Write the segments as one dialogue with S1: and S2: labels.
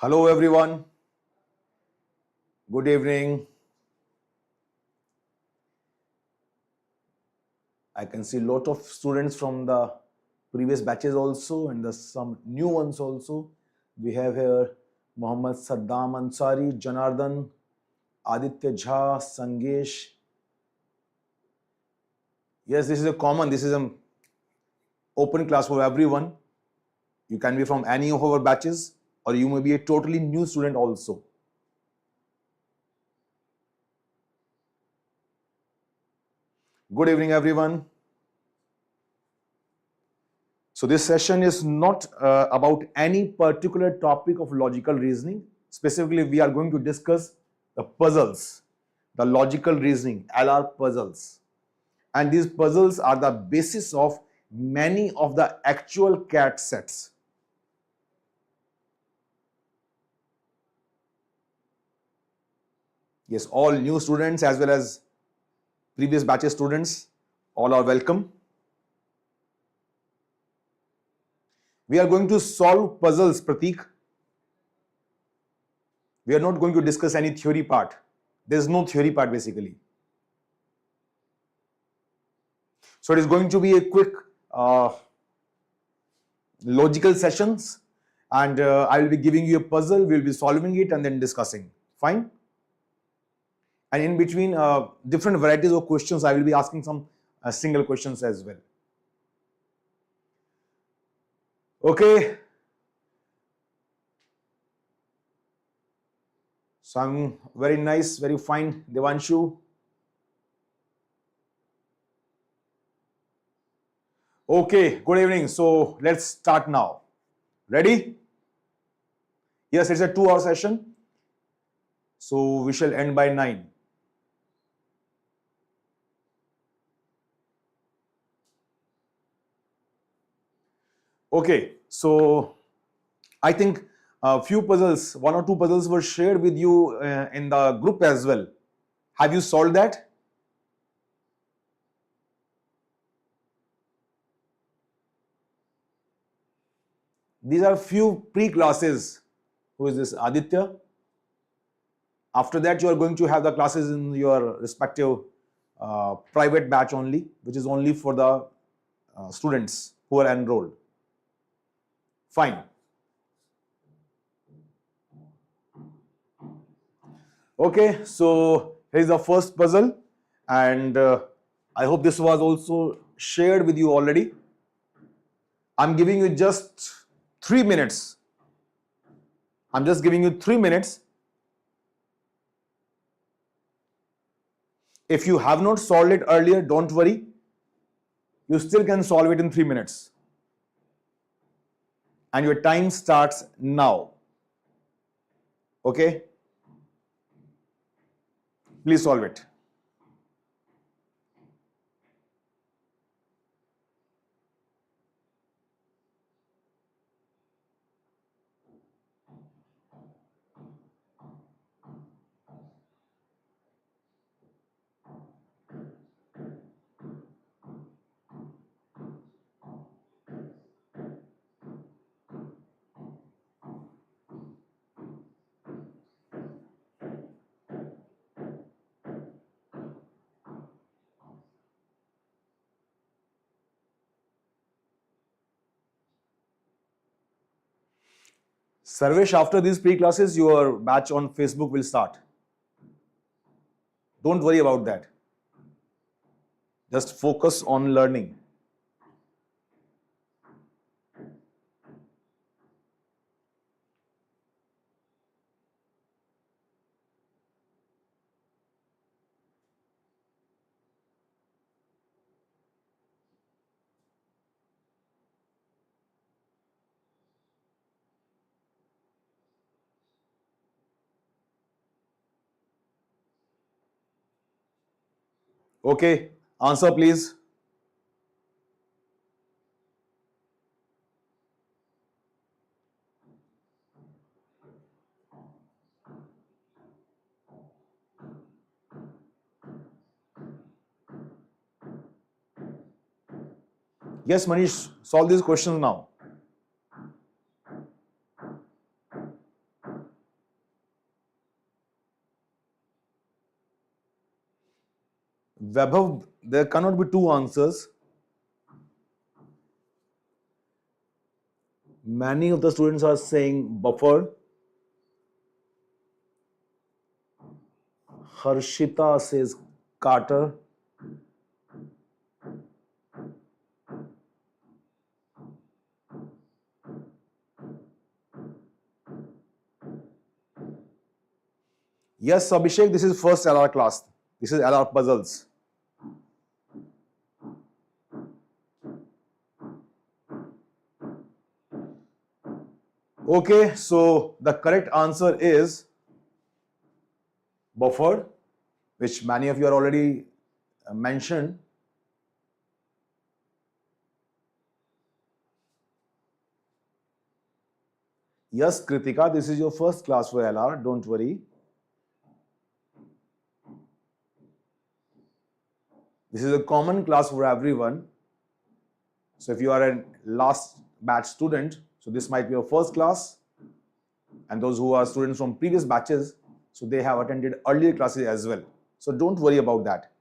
S1: Hello everyone, good evening. I can see a lot of students from the previous batches also and some new ones also. We have here Muhammad Saddam Ansari, Janardhan, Aditya Jha, Sangesh. Yes, this is an open class for everyone. You can be from any of our batches or you may be a totally new student also. Good evening everyone. So this session is not about any particular topic of logical reasoning. Specifically, we are going to discuss the puzzles, the logical reasoning, LR puzzles. And these puzzles are the basis of many of the actual CAT sets. Yes, all new students as well as previous batches students, all are welcome. We are going to solve puzzles, Pratik. We are not going to discuss any theory part. There is no theory part basically. So it is going to be a quick logical sessions and I will be giving you a puzzle, we will be solving it and then discussing. Fine? And in between different varieties of questions, I will be asking some single questions as well. Okay. So I'm very nice, very fine, Devanshu. Okay, good evening. So let's start now. Ready? Yes, it's a 2-hour session. So we shall end by 9. Okay, so I think a few puzzles, 1 or 2 puzzles were shared with you in the group as well. Have you solved that? These are few pre-classes. Who is this? Aditya. After that, you are going to have the classes in your respective private batch only, which is only for the students who are enrolled. Fine. Okay, so here's the first puzzle, and I hope this was also shared with you already. I'm giving you just 3 minutes. I'm just giving you 3 minutes. If you have not solved it earlier, don't worry. You still can solve it in 3 minutes. And your time starts now. Okay? Please solve it. Sarvesh, after these pre-classes, your batch on Facebook will start. Don't worry about that. Just focus on learning. Okay, answer please. Yes, Manish, solve these questions now. Vaibhav, there cannot be two answers. Many of the students are saying buffer. Harshita says Carter. Yes, Abhishek, this is first LR class. This is LR puzzles. Okay, so the correct answer is buffer, which many of you are already mentioned. Yes, Kritika, this is your first class for LR, don't worry. This is a common class for everyone. So if you are a last batch student, so this might be your first class. And those who are students from previous batches, so they have attended earlier classes as well. So don't worry about that.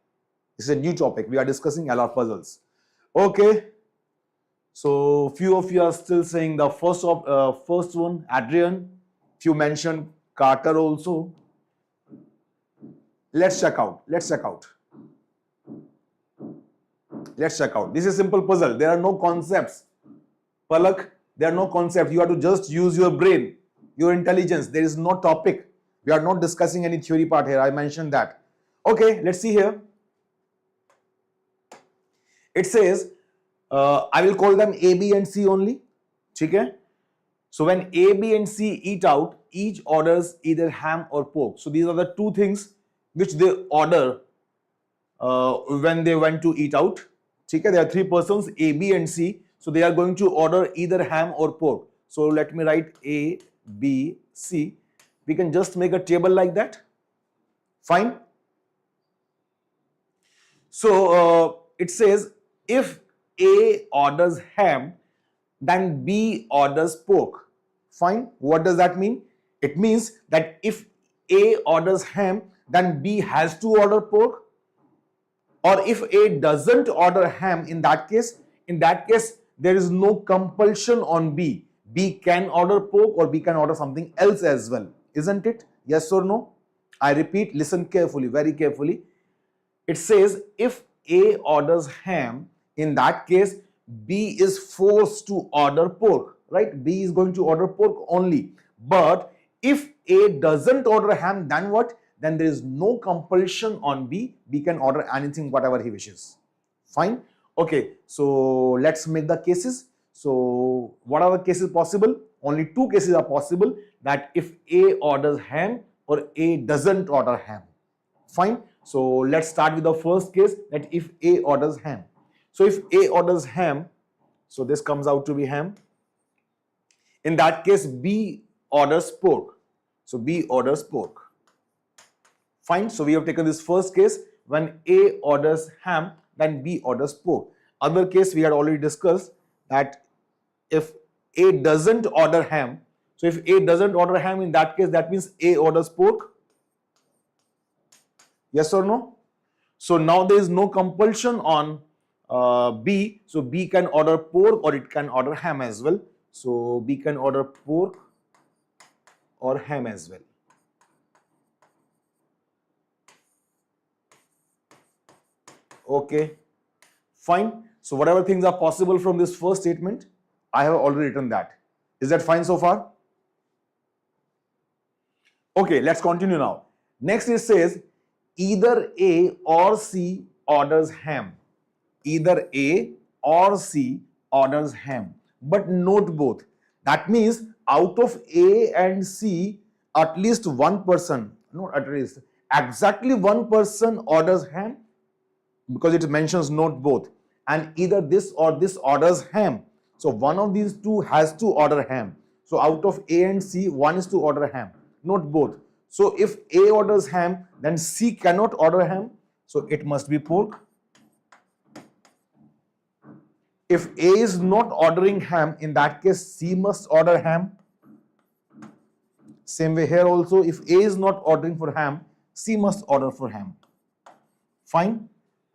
S1: This is a new topic. We are discussing LR puzzles. Okay. So few of you are still saying the first one, Adrian. Few mentioned Carter also. Let's check out. Let's check out. Let's check out. This is a simple puzzle. There are no concepts. Palak, there are no concepts. You have to just use your brain, your intelligence. There is no topic. We are not discussing any theory part here. I mentioned that. Okay, let's see here. It says, I will call them A, B and C only. Okay? So when A, B and C eat out, each orders either ham or pork. So these are the two things which they order when they went to eat out. Okay? There are three persons, A, B and C. So they are going to order either ham or pork. So let me write A, B, C. We can just make a table like that. Fine. So it says if A orders ham, then B orders pork. Fine. What does that mean? It means that if A orders ham, then B has to order pork. Or if A doesn't order ham, in that case, there is no compulsion on B. B can order pork or B can order something else as well. Isn't it? Yes or no? I repeat, listen carefully, very carefully. It says if A orders ham, in that case, B is forced to order pork, right? B is going to order pork only. But if A doesn't order ham, then what? Then there is no compulsion on B. B can order anything, whatever he wishes. Fine. Okay, so let's make the cases. So what are the cases possible? Only two cases are possible, that if A orders ham or A doesn't order ham. Fine. So let's start with the first case, that if A orders ham. So if A orders ham, so this comes out to be ham. In that case, B orders pork. So B orders pork. Fine. So we have taken this first case. When A orders ham, then B orders pork. Other case we had already discussed, that if A doesn't order ham, so if A doesn't order ham, in that case, that means A orders pork. Yes or no? So now there is no compulsion on B. So B can order pork or it can order ham as well. So B can order pork or ham as well. Okay, fine. So whatever things are possible from this first statement, I have already written that. Is that fine so far? Okay, let's continue now. Next it says either A or C orders ham. Either A or C orders ham. But note both. That means out of A and C, at least one person, not at least, exactly one person orders ham, because it mentions note both, and either this or this orders ham. So one of these two has to order ham. So out of A and C, one is to order ham. Note both. So if A orders ham, then C cannot order ham. So it must be pork. If A is not ordering ham, in that case, C must order ham. Same way here also, if A is not ordering for ham, C must order for ham. Fine.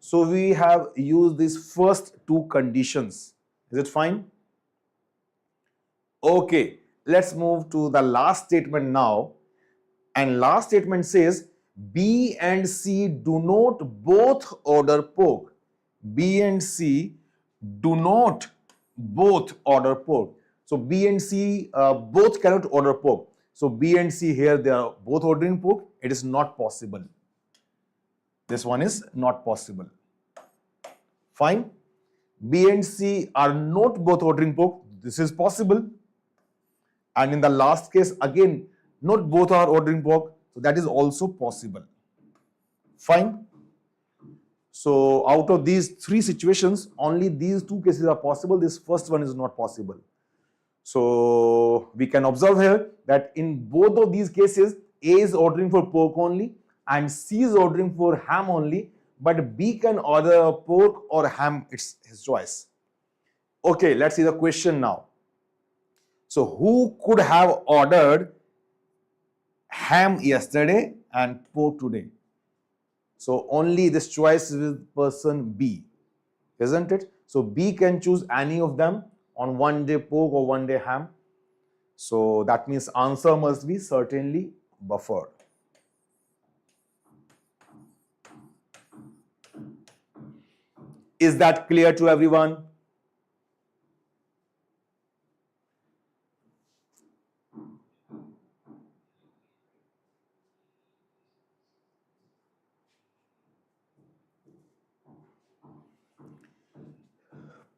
S1: So we have used these first two conditions. Is it fine? Okay, let's move to the last statement now. And last statement says B and C do not both order pork. B and C do not both order pork. So B and C both cannot order pork. So B and C here, they are both ordering pork. It is not possible. This one is not possible. Fine. B and C are not both ordering pork. This is possible. And in the last case, again, not both are ordering pork. So that is also possible. Fine. So out of these three situations, only these two cases are possible. This first one is not possible. So we can observe here that in both of these cases, A is ordering for pork only and C is ordering for ham only, but B can order pork or ham, it's his choice. Okay, let's see the question now. So who could have ordered ham yesterday and pork today? So only this choice is with person B, isn't it? So B can choose any of them, on one day pork or one day ham. So that means answer must be certainly buffered. Is that clear to everyone?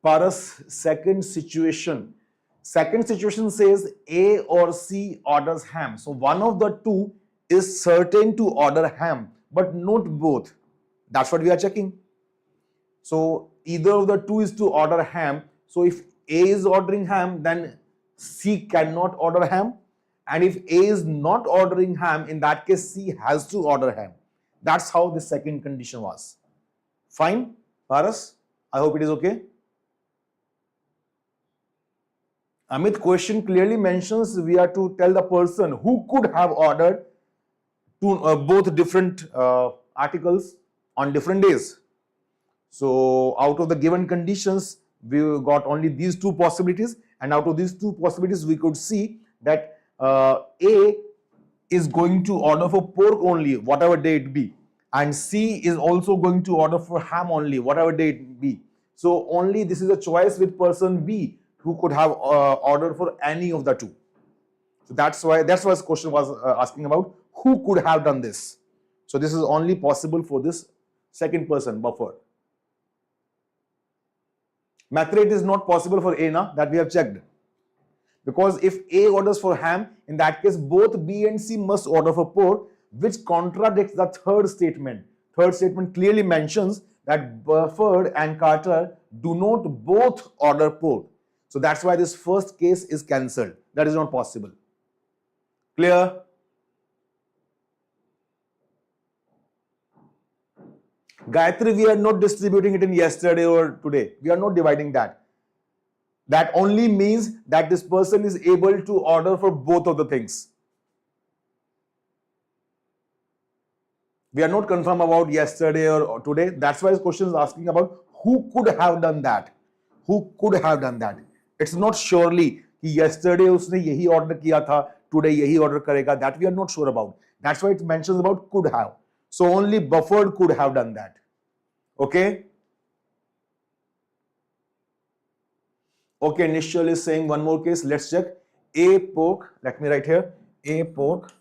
S1: Paras, second situation. Second situation says A or C orders ham. So one of the two is certain to order ham, but not both. That's what we are checking. So either of the two is to order ham. So if A is ordering ham, then C cannot order ham. And if A is not ordering ham, in that case C has to order ham. That's how the second condition was. Fine, Paras? I hope it is okay. Amit, question clearly mentions we are to tell the person who could have ordered both different articles on different days. So out of the given conditions, we got only these two possibilities, and out of these two possibilities, we could see that A is going to order for pork only, whatever day it be, and C is also going to order for ham only, whatever day it be. So only this is a choice with person B, who could have ordered for any of the two. So that's why this question was asking about who could have done this. So this is only possible for this second person, buffer. Method is not possible for A, that we have checked. Because if A orders for ham, in that case both B and C must order for pork, which contradicts the third statement. Third statement clearly mentions that Bufford and Carter do not both order pork. So that's why this first case is cancelled. That is not possible. Clear? Gayatri, we are not distributing it in yesterday or today. We are not dividing that. That only means that this person is able to order for both of the things. We are not confirmed about yesterday or today. That's why this question is asking about who could have done that. Who could have done that? It's not surely कि yesterday उसने यही order किया था, today यही order करेगा. That we are not sure about. That's why it mentions about could have. So only Bufford could have done that. Okay? Okay, Nishal is saying one more case. Let's check. A pork. Let me write here. A pork.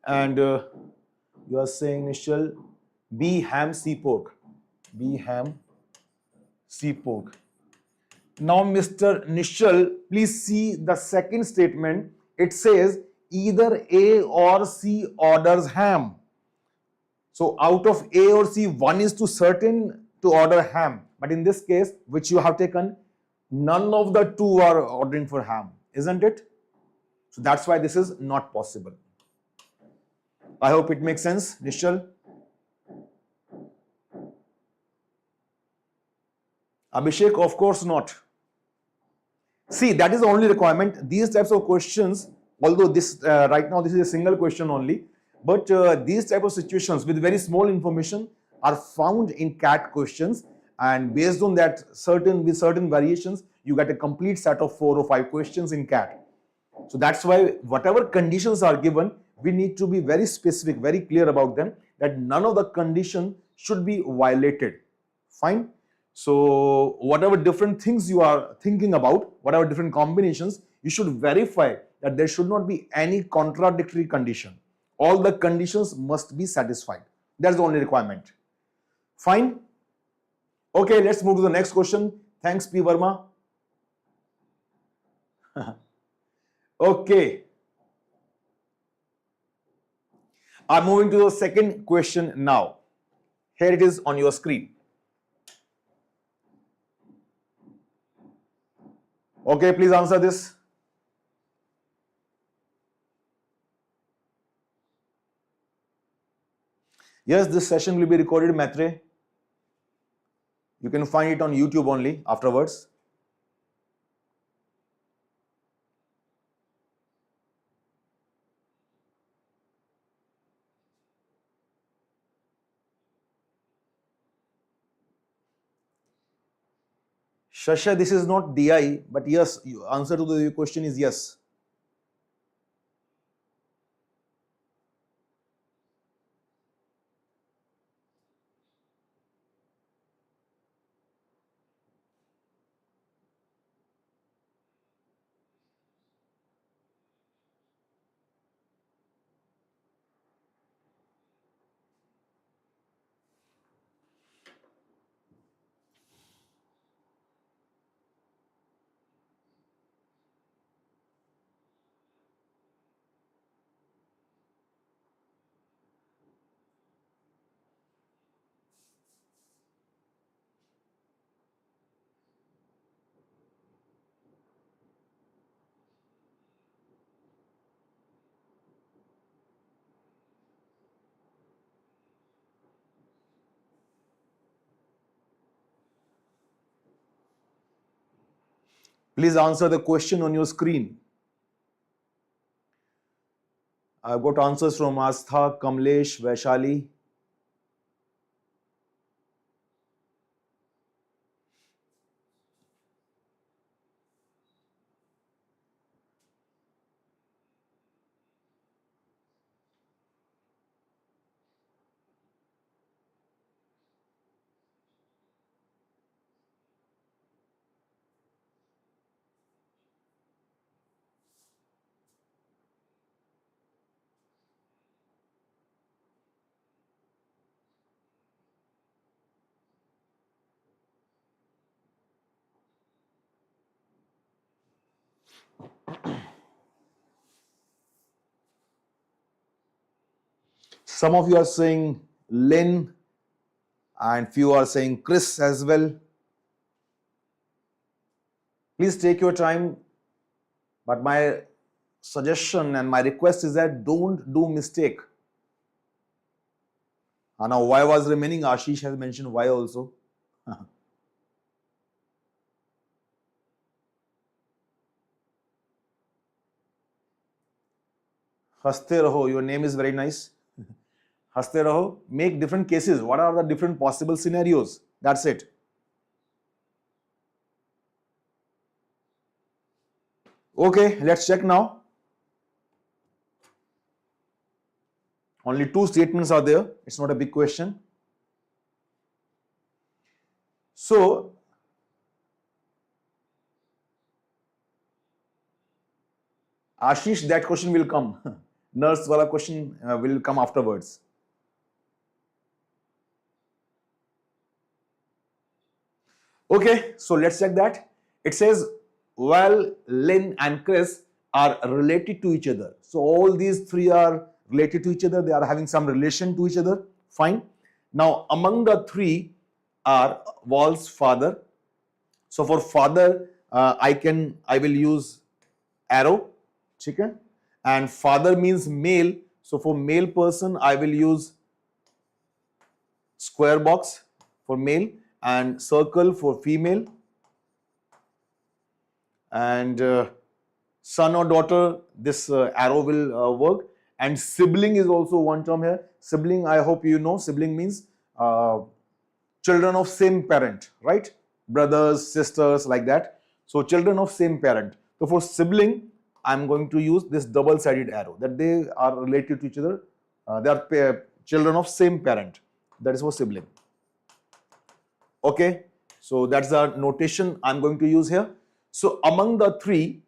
S1: And you are saying, Nishal, B ham, C pork. B ham, C pork. Now, Mr. Nishal, please see the second statement. It says either A or C orders ham. So out of A or C, one is to certain to order ham. But in this case, which you have taken, none of the two are ordering for ham, isn't it? So that's why this is not possible. I hope it makes sense, Nishal. Abhishek, of course not. See, that is the only requirement. These types of questions, although this right now this is a single question only, but these type of situations with very small information, are found in CAT questions, and based on that, with certain variations, you get a complete set of 4 or 5 questions in CAT. So that's why whatever conditions are given, we need to be very specific, very clear about them, that none of the conditions should be violated. Fine. So whatever different things you are thinking about, whatever different combinations, you should verify that there should not be any contradictory condition. All the conditions must be satisfied. That's the only requirement. Fine. Okay, let's move to the next question. Thanks, P. Verma. Okay. I'm moving to the second question now. Here it is on your screen. Okay, please answer this. Yes, this session will be recorded, Maitre. You can find it on YouTube only afterwards. Shasha, this is not DI, but yes, answer to the question is yes. Please answer the question on your screen. I've got answers from Astha, Kamlesh, Vaishali. Some of you are saying Lynn, and few are saying Chris as well. Please take your time, but my suggestion and my request is that don't do mistake. And now Y was remaining. Ashish has mentioned Y also. Haste raho, your name is very nice. Haste raho, make different cases. What are the different possible scenarios? That's it. Okay, let's check now. Only 2 statements are there. It's not a big question. So, Ashish, that question will come. Nurse wala question will come afterwards. Okay, so let's check that. It says, well, Lynn and Chris are related to each other. So all these 3 are related to each other. They are having some relation to each other. Fine. Now, among the 3 was father. So for father, I will use arrow. Okay? And father means male. So for male person, I will use square box for male and circle for female. And son or daughter, this arrow will work. And sibling is also one term here. Sibling, I hope you know, sibling means children of same parent, right? Brothers, sisters, like that. So children of same parent. So for sibling, I'm going to use this double-sided arrow, that they are related to each other. They are children of same parent. That is for sibling. Okay, so that's the notation I'm going to use here. So among the three,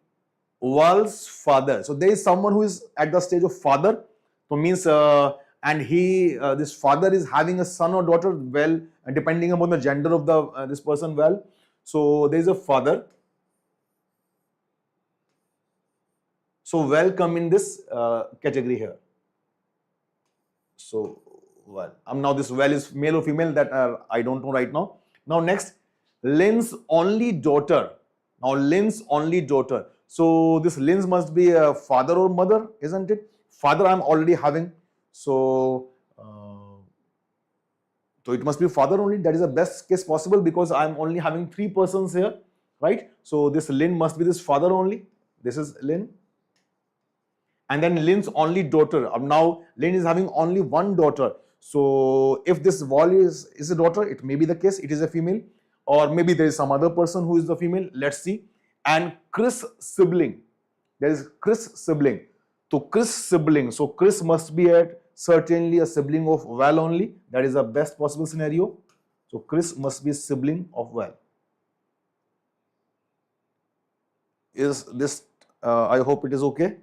S1: Wal's father. So there is someone who is at the stage of father. So means and this father is having a son or daughter. Well, depending upon the gender of the this person. Well, so there is a father. So well come in this category here. So well, now this well is male or female, that I don't know right now. Now next, Lynn's only daughter. Now Lynn's only daughter. So this Lynn's must be a father or mother, isn't it? Father I'm already having. So so it must be father only. That is the best case possible, because I'm only having three persons here, right? So this Lynn must be this father only. This is Lynn. And then Lynn's only daughter. Now Lynn is having only one daughter. So if this Wall is a daughter, it may be the case, it is a female. Or maybe there is some other person who is the female. Let's see. And Chris sibling. There is Chris sibling. So Chris sibling. So Chris must be certainly a sibling of Val only. That is the best possible scenario. So Chris must be a sibling of Val. Is this, I hope it is okay.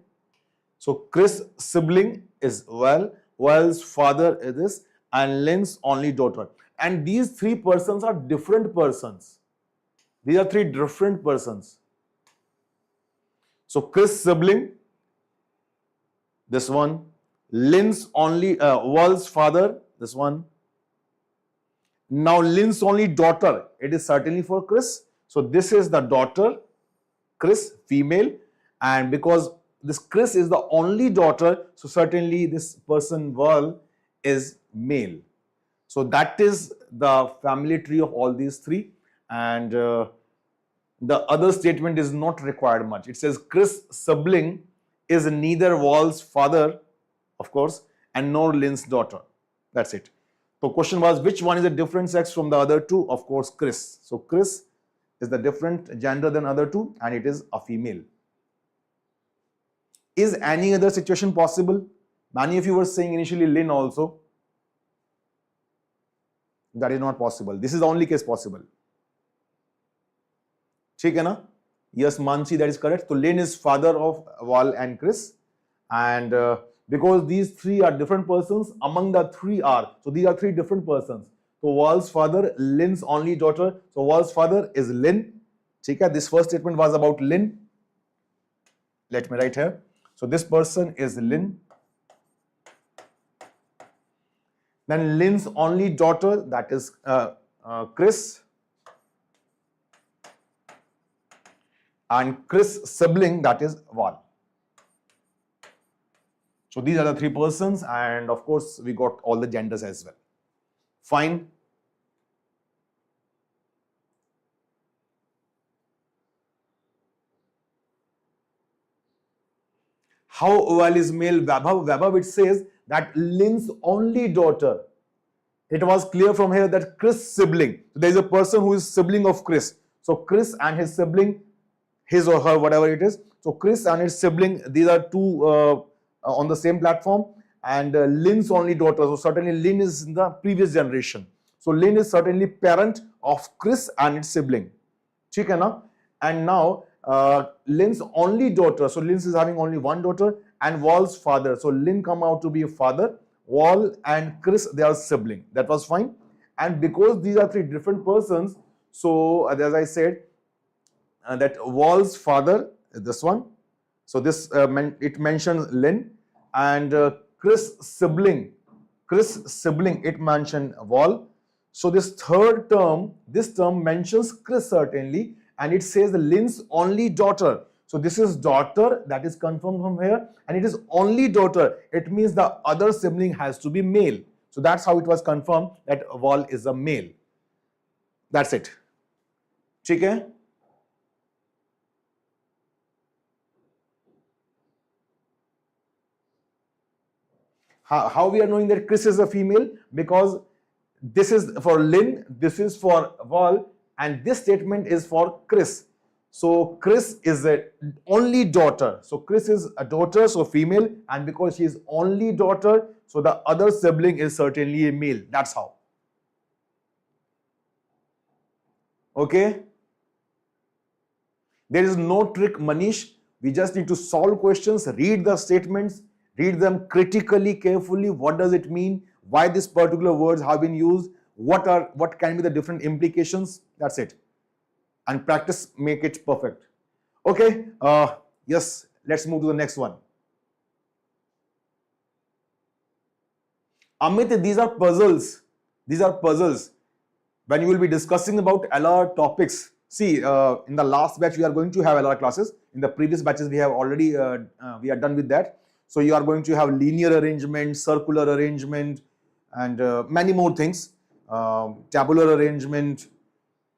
S1: So Chris sibling is Val. Val's father is this, and Lynn's only daughter. And these three persons are different persons. These are three different persons. So Chris sibling, this one. Lynn's only, Val's father, this one. Now Lynn's only daughter, it is certainly for Chris. So this is the daughter, Chris, female. And because this Chris is the only daughter, so certainly this person Val is male. So that is the family tree of all these three. And the other statement is not required much. It says Chris sibling is neither Val's father, of course, and nor Lynn's daughter. That's it. So question was, which one is a different sex from the other two? Of course, Chris. So Chris is the different gender than other two, and it is a female. Is any other situation possible? Many of you were saying initially Lynn also. That is not possible. This is the only case possible. ठीक है ना? Yes, Mansi, that is correct. So Lynn is father of Val and Chris. And because these three are different persons, among the three are, so these are three different persons. So Val's father, Lynn's only daughter. So Val's father is Lynn. ठीक है? This first statement was about Lynn. Let me write here. So this person is Lynn. Then Lynn's only daughter, that is Chris. And Chris sibling, that is Val. So these are the three persons, and of course we got all the genders as well. Fine. How Val is male? Vaibhav, it says that Lynn's only daughter. It was clear from here that Chris sibling. So there is a person who is sibling of Chris. So Chris and his sibling, his or her, whatever it is. So Chris and his sibling, these are two on the same platform. And Lynn's only daughter. So certainly Lynn is in the previous generation. So Lynn is certainly parent of Chris and its sibling. ठीक है ना? And now Lynn's only daughter. So Lynn is having only one daughter, and Val's father. So Lynn come out to be a father. Val and Chris, they are sibling. That was fine. And because these are three different persons, so as I said, that Val's father is this one. So this it mentions Lynn, and Chris sibling, it mentioned Val. So this third term, this term mentions Chris certainly, and it says the Lynn's only daughter. So this is daughter, that is confirmed from here, and it is only daughter. It means the other sibling has to be male. So that's how it was confirmed that Val is a male. That's it. ठीक है? How we are knowing that Chris is a female? Because This is for Lynn, this is for Wal, and this statement is for Chris. So Chris is a only daughter. So Chris is a daughter, so female, and because she is only daughter, so the other sibling is certainly a male. That's how. Okay? There is no trick, Manish. We just need to solve questions, read the statements, read them critically, carefully. What does it mean? Why these particular words have been used? What can be the different implications? That's it. And practice make it perfect. Okay. Yes. Let's move to the next one. Amit, these are puzzles. These are puzzles. When you will be discussing about LR topics. See, in the last batch, we are going to have LR classes. In the previous batches, we have already, we are done with that. So you are going to have linear arrangement, circular arrangement, and many more things. Tabular arrangement,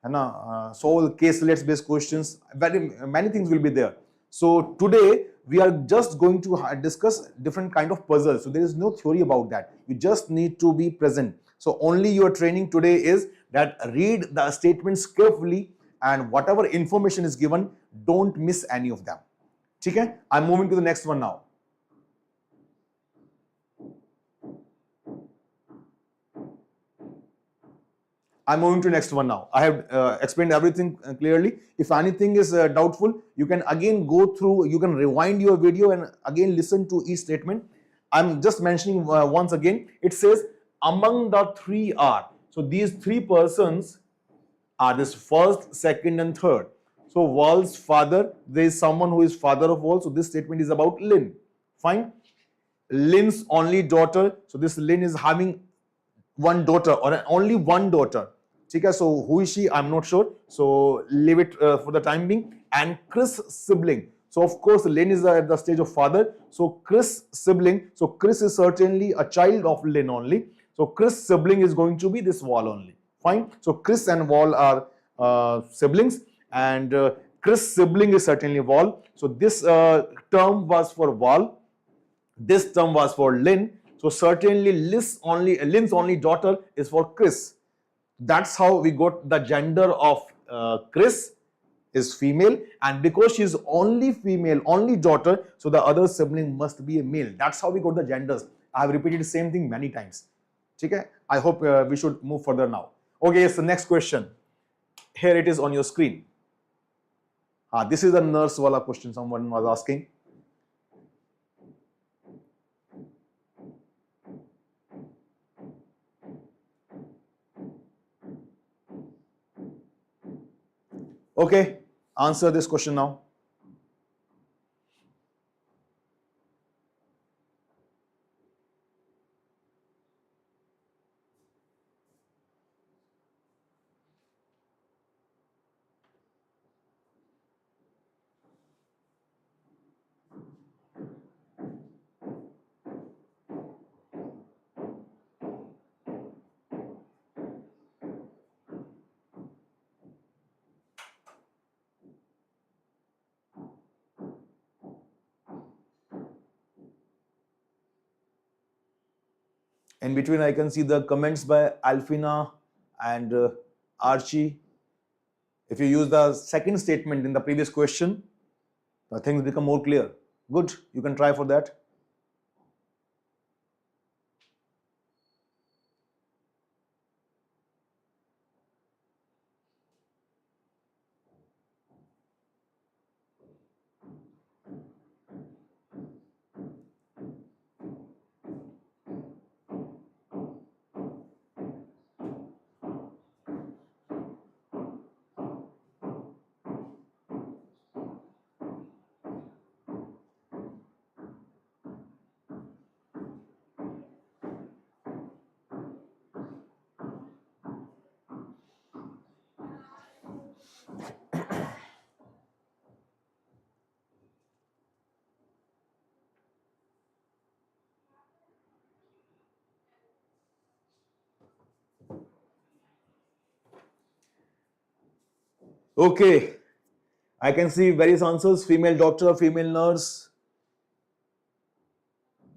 S1: solve caselets based questions. Very many things will be there. So today, we are just going to discuss different kind of puzzles. So there is no theory about that. You just need to be present. So only your training today is that read the statements carefully, and whatever information is given, don't miss any of them. Okay? I'm moving to the next one now. I'm moving to the next one now. I have explained everything clearly. If anything is doubtful, you can again go through, you can rewind your video and again listen to each statement. I'm just mentioning once again. It says, among the three are. So these three persons are this first, second, and third. So Wal's father, there is someone who is father of Wal. So this statement is about Lynn. Fine. Lynn's only daughter. So this Lynn is having one daughter or only one daughter. Okay, so who is she? I'm not sure. So leave it for the time being. And Chris sibling. So of course Lynn is at the stage of father. So Chris sibling. So Chris is certainly a child of Lynn only. So Chris sibling is going to be this Wal only. Fine. So Chris and Wal are siblings, and Chris sibling is certainly Wal. So this term was for Wal. This term was for Lynn. So certainly Lynn's only daughter is for Chris. That's how we got the gender of Chris is female, and because she is only female, only daughter, so the other sibling must be a male. That's how we got the genders. I have repeated the same thing many times. Okay? I hope we should move further now. Okay, yes, the next question. Here it is on your screen. This is a nurse wala question someone was asking. Okay, answer this question now. In between, I can see the comments by Alfina and Archie. If you use the second statement in the previous question, the things become more clear. Good, you can try for that. Okay, I can see various answers. Female doctor, female nurse,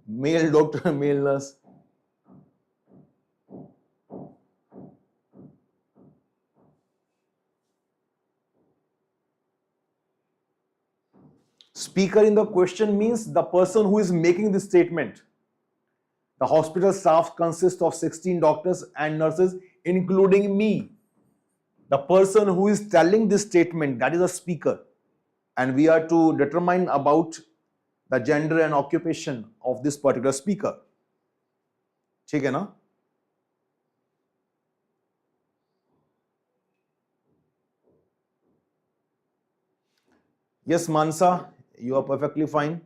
S1: male doctor, male nurse. Speaker in the question means the person who is making this statement. The hospital staff consists of 16 doctors and nurses, including me. The person who is telling this statement, that is a speaker. And we are to determine about the gender and occupation of this particular speaker. ठीक है ना? Yes, Mansa, you are perfectly fine.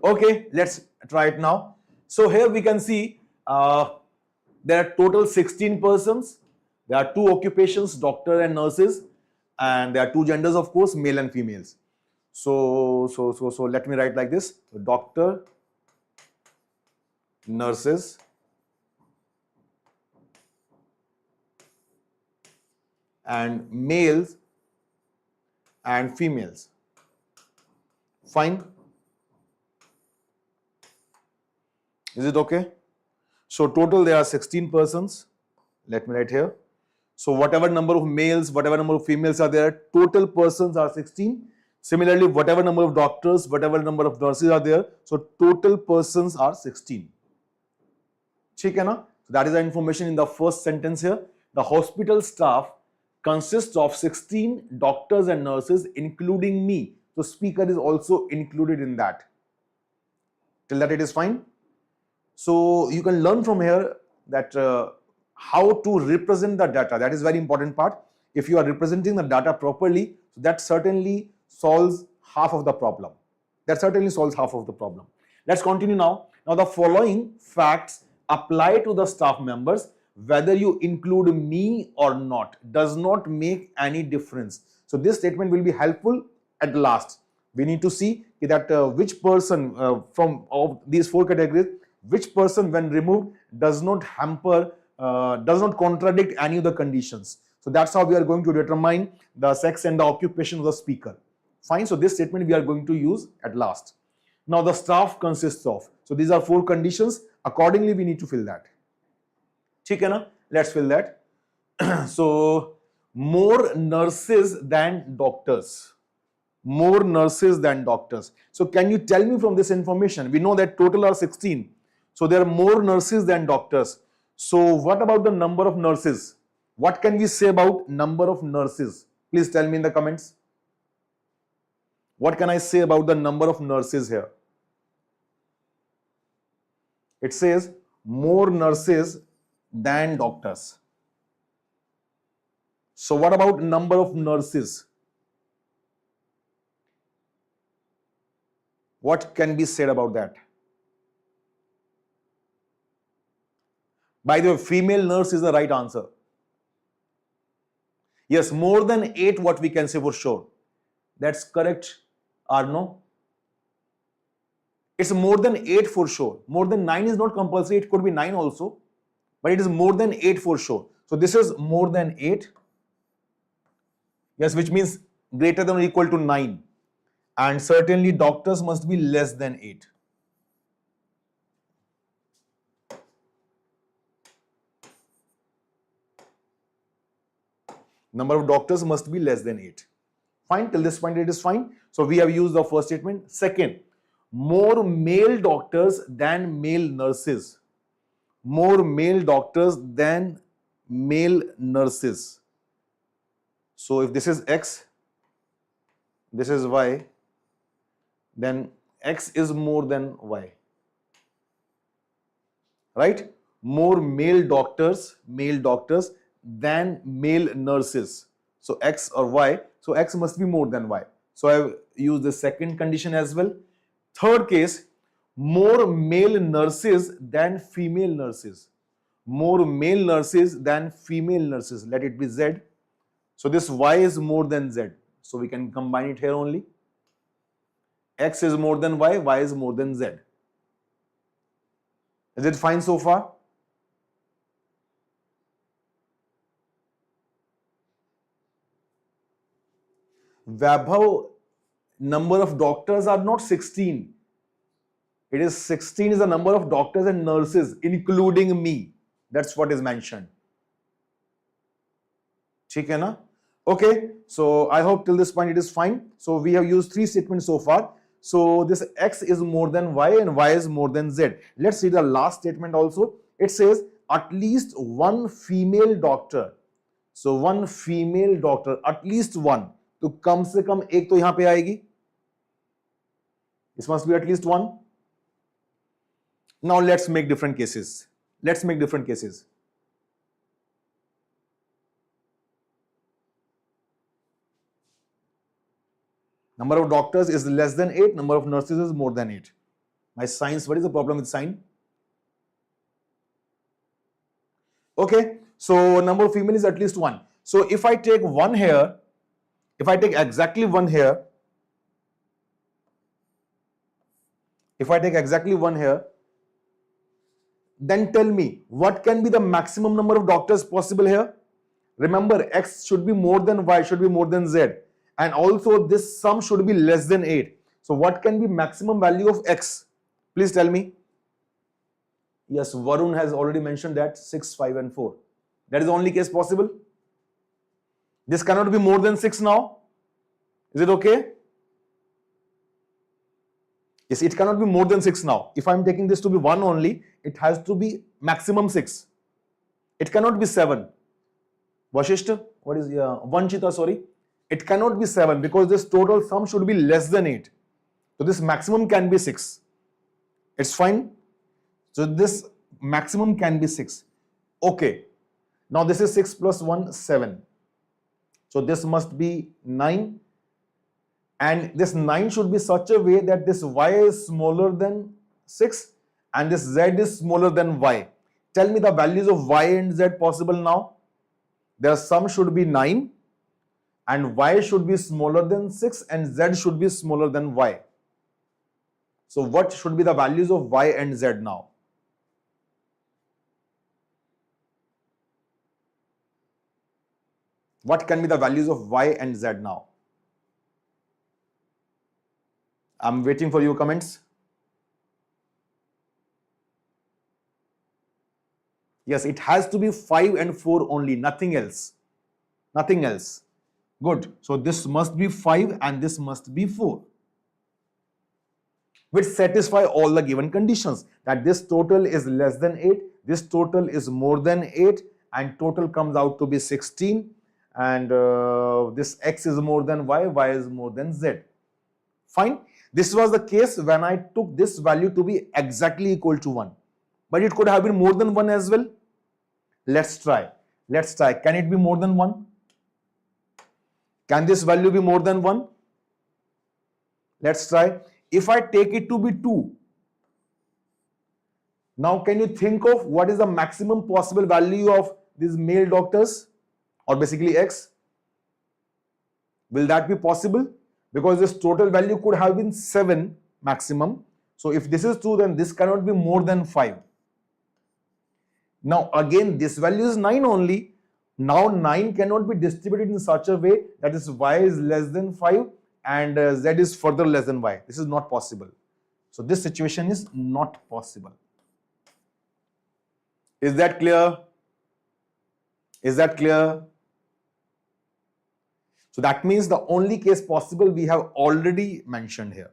S1: Okay, let's try it now. So here we can see there are total 16 persons. There are two occupations, doctor and nurses, and there are two genders, of course, male and females. So let me write like this: doctor, nurses, and males and females. Fine. Is it okay? So total there are 16 persons. Let me write here. So whatever number of males, whatever number of females are there, total persons are 16. Similarly, whatever number of doctors, whatever number of nurses are there, so total persons are 16. ठीक है ना? So that is the information in the first sentence here. The hospital staff consists of 16 doctors and nurses, including me. So speaker is also included in that. Till that it is fine. So you can learn from here that how to represent the data. That is very important part. If you are representing the data properly, so that certainly solves half of the problem. That certainly solves half of the problem. Let's continue now. Now the following facts apply to the staff members. Whether you include me or not does not make any difference. So this statement will be helpful at last. We need to see that which person from of these four categories, which person when removed does not hamper, does not contradict any of the conditions. So that's how we are going to determine the sex and the occupation of the speaker. Fine. So this statement we are going to use at last. Now the staff consists of. So these are four conditions. Accordingly, we need to fill that. ठीक है ना? Let's fill that. So more nurses than doctors. More nurses than doctors. So can you tell me from this information? We know that total are 16. So there are more nurses than doctors. So what about the number of nurses? What can we say about number of nurses? Please tell me in the comments. What can I say about the number of nurses here? It says more nurses than doctors. So what about number of nurses? What can be said about that? By the way, female nurse is the right answer. Yes, more than 8 what we can say for sure. That's correct or no? It's more than 8 for sure. More than 9 is not compulsory. It could be 9 also. But it is more than 8 for sure. So this is more than 8. Yes, which means greater than or equal to 9. And certainly doctors must be less than 8. Number of doctors must be less than 8. Fine, till this point it is fine. So we have used the first statement. Second, more male doctors than male nurses. More male doctors than male nurses. So if this is X, this is Y, then X is more than Y. Right? More male doctors than male nurses. So X or Y, so X must be more than Y. So I have used the second condition as well. Third case, more male nurses than female nurses. More male nurses than female nurses. Let it be Z. So this Y is more than Z. So we can combine it here only. X is more than Y, Y is more than Z. Is it fine so far? Vaibhav, number of doctors are not 16. It is 16 is the number of doctors and nurses, including me. That's what is mentioned. ठीक है ना? Okay, so I hope till this point it is fine. So we have used 3 statements so far. So this x is more than y and y is more than z. Let's see the last statement also. It says at least one female doctor. So one female doctor, at least one. तो कम से कम एक तो यहां पे आएगी. This must be at least one. Now let's make different cases. Let's make different cases. Number of doctors is less than 8. Number of nurses is more than 8. My signs, what is the problem with sign? Okay, so number of female is at least 1. So if I take one here, if I take exactly one here, then tell me what can be the maximum number of doctors possible here? Remember, x should be more than y, should be more than z. And also this sum should be less than 8. So what can be maximum value of x? Please tell me. Yes, Varun has already mentioned that 6, 5 and 4. That is the only case possible. This cannot be more than 6 now. Is it okay? Yes, it cannot be more than 6 now. If I am taking this to be 1 only, it has to be maximum 6. It cannot be 7. Vashishta, what is Vanchita, sorry. It cannot be 7 because this total sum should be less than 8. So this maximum can be 6. It's fine. So this maximum can be 6. Okay. Now this is 6 plus 1, 7. So this must be 9. And this 9 should be such a way that this y is smaller than 6 and this z is smaller than y. Tell me the values of y and z possible now. Their sum should be 9 and y should be smaller than 6 and z should be smaller than y. So what should be the values of y and z now? What can be the values of y and z now? I'm waiting for your comments. Yes, it has to be 5 and 4 only, nothing else. Nothing else. Good. So this must be 5 and this must be 4. Which satisfy all the given conditions. That this total is less than 8, this total is more than 8 and total comes out to be 16 and this x is more than y, y is more than z. Fine. This was the case when I took this value to be exactly equal to 1. But it could have been more than 1 as well. Let's try. Let's try. Can it be more than 1? Can this value be more than 1? Let's try. If I take it to be 2, now can you think of what is the maximum possible value of these male doctors or basically x? Will that be possible? Because this total value could have been 7 maximum. So if this is true, then this cannot be more than 5. Now again, this value is 9 only. Now 9 cannot be distributed in such a way that is y is less than 5 and z is further less than y. This is not possible. So this situation is not possible. Is that clear? Is that clear? So that means the only case possible we have already mentioned here.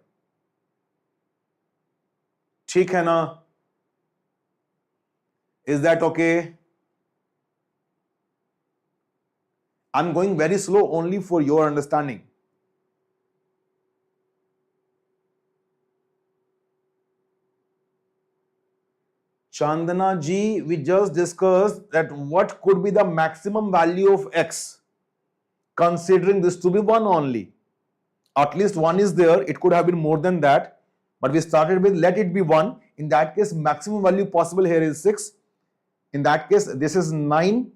S1: ठीक है ना? Is that okay? I'm going very slow only for your understanding. Chandana ji, we just discussed that what could be the maximum value of x, considering this to be 1 only. At least 1 is there. It could have been more than that. But we started with let it be 1. In that case, maximum value possible here is 6. In that case, this is 9.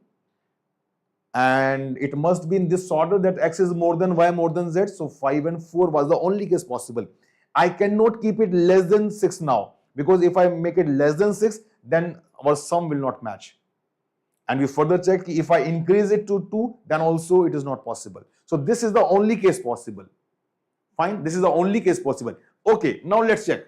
S1: And it must be in this order that x is more than y more than z. So 5 and 4 was the only case possible. I cannot keep it less than 6 now. Because if I make it less than 6, then our sum will not match. And we further check if I increase it to 2, then also it is not possible. So this is the only case possible. Fine. This is the only case possible. Okay. Now let's check.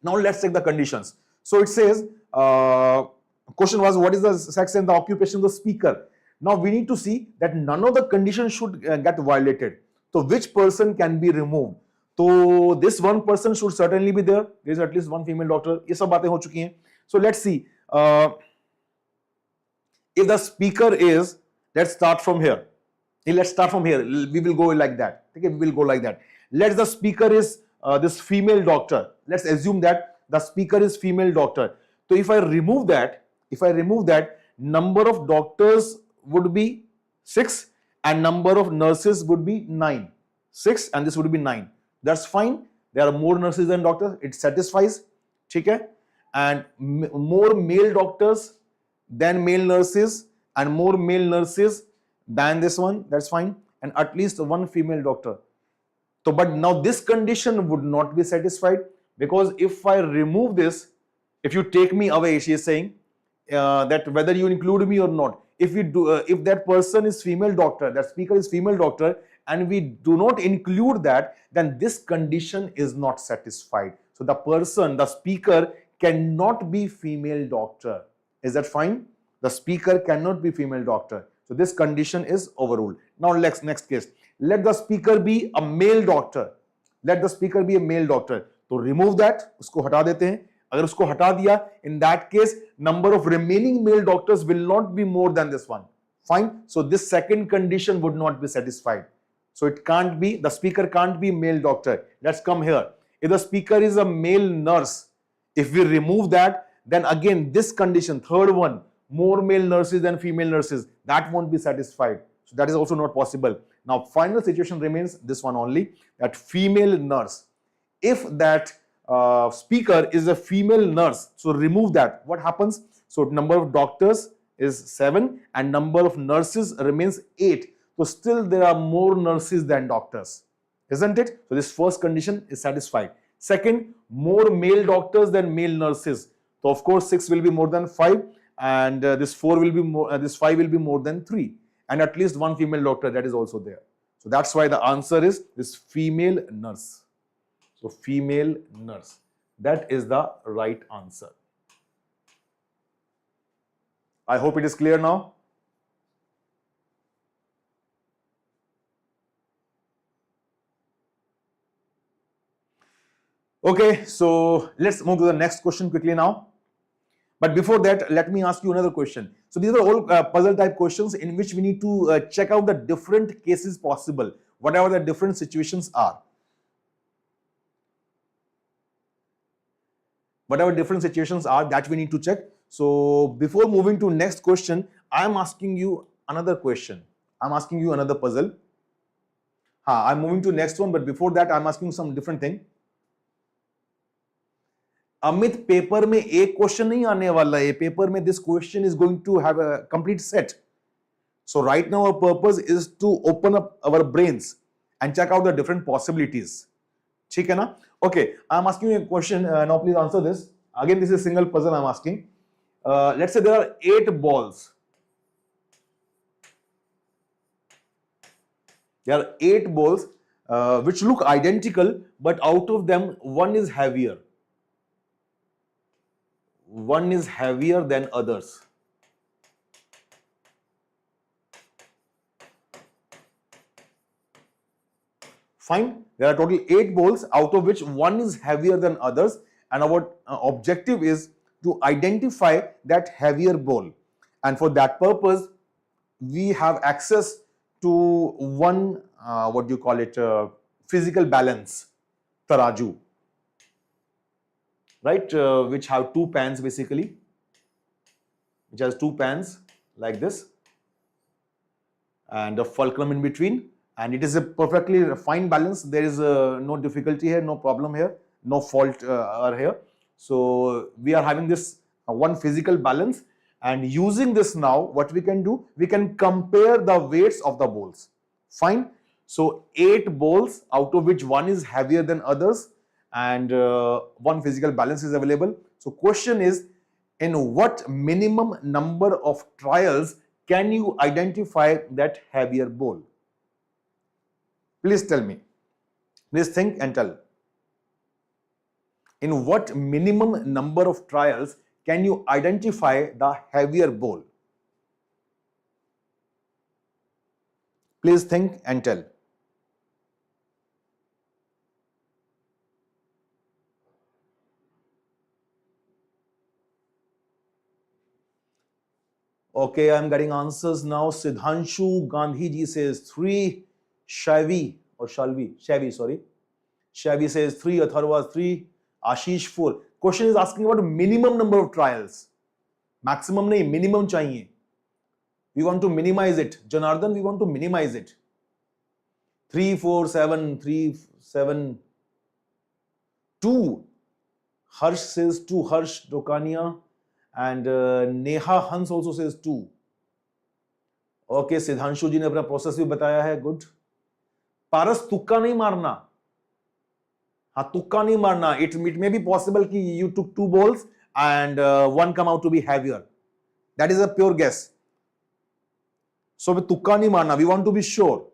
S1: Now let's check the conditions. So it says, question was what is the sex and the occupation of the speaker? Now we need to see that none of the conditions should get violated. So which person can be removed? So this one person should certainly be there. There is at least one female doctor. ये सब बातें हो चुकी हैं. So let's see. If the speaker is, let's start from here. Let's start from here. We will go like that. Okay, we will go like that. Let's the speaker is this female doctor. Let's assume that the speaker is female doctor. So if I remove that, number of doctors would be 6 and number of nurses would be 9. 6 and this would be 9. That's fine. There are more nurses than doctors. It satisfies. Okay? And more male doctors than male nurses and more male nurses than this one. That's fine. And at least one female doctor. So, but now this condition would not be satisfied, because if I remove this, if you take me away, she is saying that whether you include me or not, if that person is female doctor, that speaker is female doctor, and we do not include that, then this condition is not satisfied. So the speaker cannot be female doctor. Is that fine? The speaker cannot be female doctor. So this condition is overruled. Now next case. Let the speaker be a male doctor. Let the speaker be a male doctor. So remove that. उसको हटा देते हैं. अगर उसको हटा दिया, in that case, number of remaining male doctors will not be more than this one. Fine. So this second condition would not be satisfied. So it can't be, the speaker can't be male doctor. Let's come here. If the speaker is a male nurse, if we remove that, then again this condition, third one, more male nurses than female nurses, that won't be satisfied. So that is also not possible. Now final situation remains this one only, that female nurse. If that speaker is a female nurse, so remove that. What happens? So number of doctors is 7 and number of nurses remains 8. So still there are more nurses than doctors, isn't it? So this first condition is satisfied. Second, more male doctors than male nurses. So of course 6 will be more than 5 and this 4 will be more, this 5 will be more than 3, and at least one female doctor, that is also there. So that's why the answer is this female nurse. So female nurse, that is the right answer. I hope it is clear now. Okay, so let's move to the next question quickly now. But before that, let me ask you another question. So these are all puzzle type questions in which we need to check out the different cases possible, whatever the different situations are. Whatever different situations are, that we need to check. So before moving to next question, I am asking you another question. I'm asking you another puzzle. I'm moving to next one, but before that, I'm asking some different thing. Amit paper में एक question नहीं आने वाला है paper में this question is going to have a complete set. So right now our purpose is to open up our brains and check out the different possibilities. ठीक है ना? Okay, I'm asking you a question. Now please answer this. Again, this is a single puzzle I'm asking. Let's say there are 8 balls. There are 8 balls which look identical, but out of them one is heavier. One is heavier than others. Fine. There are total 8 balls, out of which one is heavier than others, and our objective is to identify that heavier ball. And for that purpose, we have access to one, what do you call it, physical balance, taraju. Right, which have 2 pans basically, which has 2 pans like this and a fulcrum in between, and it is a perfectly fine balance. There is no difficulty here, no problem here, no fault are here. So we are having this one physical balance, and using this now what we can do, we can compare the weights of the balls. Fine. So 8 balls, out of which one is heavier than others, and one physical balance is available. So question is, in what minimum number of trials can you identify that heavier ball? Please tell me. Please think and tell. In what minimum number of trials can you identify the heavier ball? Please think and tell. Okay, I'm getting answers now. Sidhanshu Gandhi ji says 3. Shavi or Shalvi? Shavi, sorry. Shavi says 3. Atharva 3. Ashish 4. Question is asking about minimum number of trials. Maximum nahi, minimum chahiye. We want to minimize it. Janardhan, we want to minimize it. 3, 4, 7, 3, 7, 2. Harsh says 2. Harsh Dokania. And Neha Hans also says 2. Okay, Sidhanshu ji ने अपना process भी बताया है. Good. पारस तुक्का नहीं मारना. हाँ, तुक्का नहीं मारना. It may be possible कि you took 2 balls and one come out to be heavier. That is a pure guess. So तुक्का नहीं मारना. We want to be sure.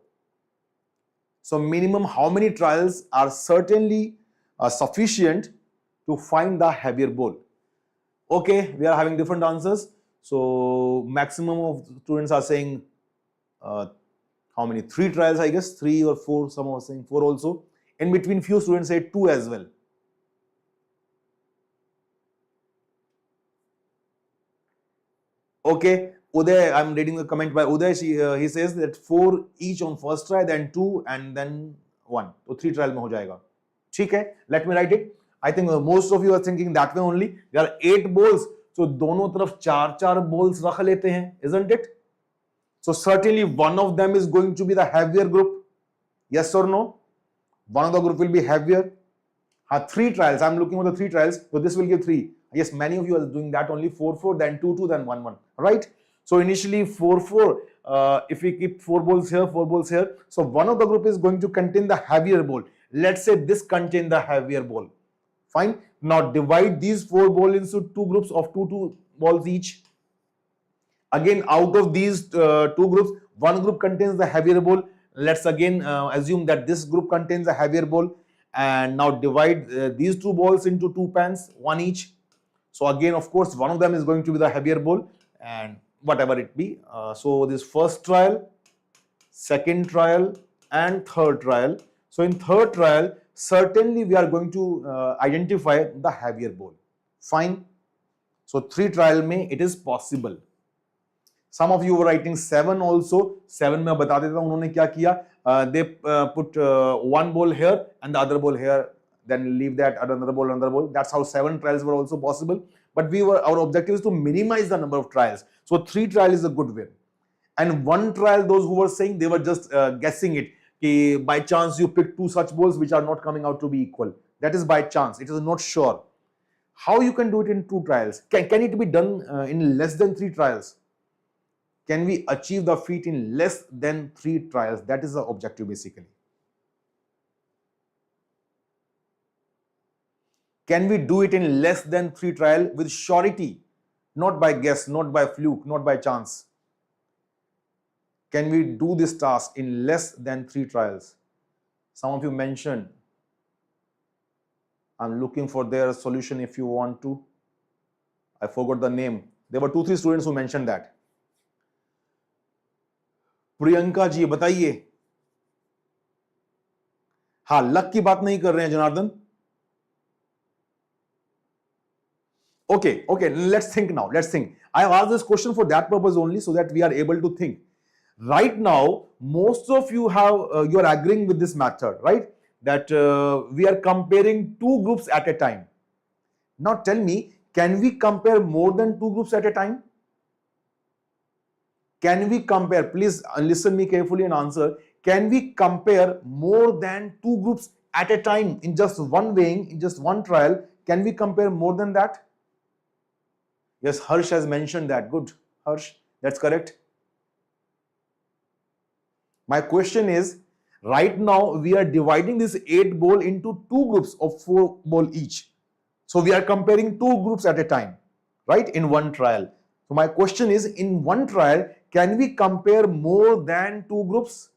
S1: So minimum how many trials are certainly sufficient to find the heavier ball? Okay, we are having different answers. So maximum of students are saying how many? 3 trials, I guess. 3 or 4. Some are saying 4 also. In between, few students say 2 as well. Okay, Uday, I'm reading the comment by Uday. He says that 4 each on first try, then 2 and then 1. So 3 trial mein ho jayega. ठीक है, let me write it. I think most of you are thinking that way only. There are 8 balls, so दोनों तरफ 4 balls रख लेते हैं, isn't it? So certainly one of them is going to be the heavier group. Yes or no? One of the group will be heavier. 3 trials. I'm looking for the 3 trials, so this will give 3. Yes, many of you are doing that only. 4, 4, then 2, 2, then 1, 1. Right? So initially 4, 4. If we keep 4 balls here, 4 balls here, so one of the group is going to contain the heavier ball. Let's say this contains the heavier ball. Fine. Now divide these 4 balls into 2 groups of 2 balls each. Again, out of these 2 groups, one group contains the heavier ball. Let's again assume that this group contains a heavier ball. And now divide these 2 balls into 2 pans, 1 each. So again, of course, one of them is going to be the heavier ball, and whatever it be. So this first trial, second trial, and third trial. So in third trial, certainly we are going to identify the heavier ball. Fine. So 3 trial mein it is possible. Some of you were writing 7 also. 7 mein bata deta hu unhone kya kiya. They put 1 ball here and the other ball here, then leave that another ball. That's how 7 trials were also possible. But our objective is to minimize the number of trials. So 3 trial is a good win. And 1 trial, those who were saying, they were just guessing it. Ki by chance you pick 2 such balls which are not coming out to be equal. That is by chance. It is not sure. How you can do it in 2 trials? Can it be done in less than 3 trials? Can we achieve the feat in less than 3 trials? That is the objective basically. Can we do it in less than 3 trials with surety? Not by guess, not by fluke, not by chance. Can we do this task in less than 3 trials? Some of you mentioned. I'm looking for their solution if you want to. I forgot the name. There were 2-3 students who mentioned that. Priyanka ji बताइए. हाँ, luck की बात नहीं कर रहे हैं Janardan. Okay, let's think now. Let's think. I have asked this question for that purpose only, so that we are able to think. Right now, most of you you are agreeing with this method, right? That we are comparing 2 groups at a time. Now tell me, can we compare more than 2 groups at a time? Can we compare? Please listen me carefully and answer. Can we compare more than 2 groups at a time in just one weighing, in just one trial? Can we compare more than that? Yes, Harsh has mentioned that. Good, Harsh, that's correct. My question is, right now we are dividing this 8 ball into 2 groups of 4 ball each. So we are comparing 2 groups at a time, right, in one trial. So my question is, in one trial, can we compare more than 2 groups?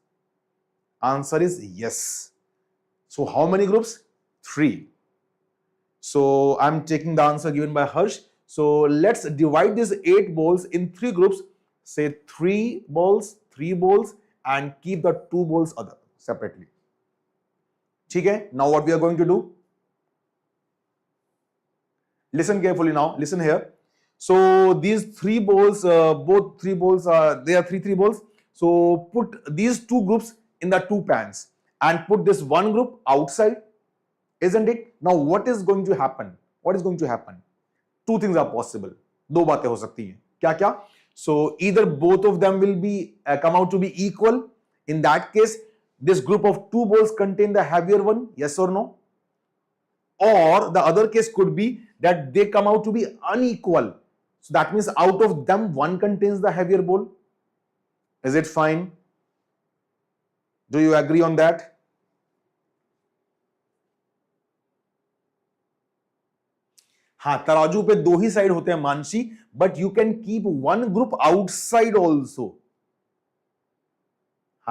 S1: Answer is yes. So how many groups? 3. So I'm taking the answer given by Harsh. So let's divide these 8 balls in 3 groups. Say 3 balls, 3 balls, and keep the two balls other separately. Okay? Now what we are going to do? Listen carefully now. Listen here. So these three balls, both three balls are, they are three balls. So put these two groups in the two pans and put this one group outside, isn't it? Now what is going to happen? What is going to happen? Two things are possible. दो बातें हो सकती हैं. क्या क्या? So either both of them will be come out to be equal. In that case, this group of two balls contain the heavier one. Yes or no? Or the other case could be that they come out to be unequal. So that means out of them, one contains the heavier ball. Is it fine? Do you agree on that? हाँ, तराजू पे दो ही side होते हैं Mansi, but you can keep one group outside also.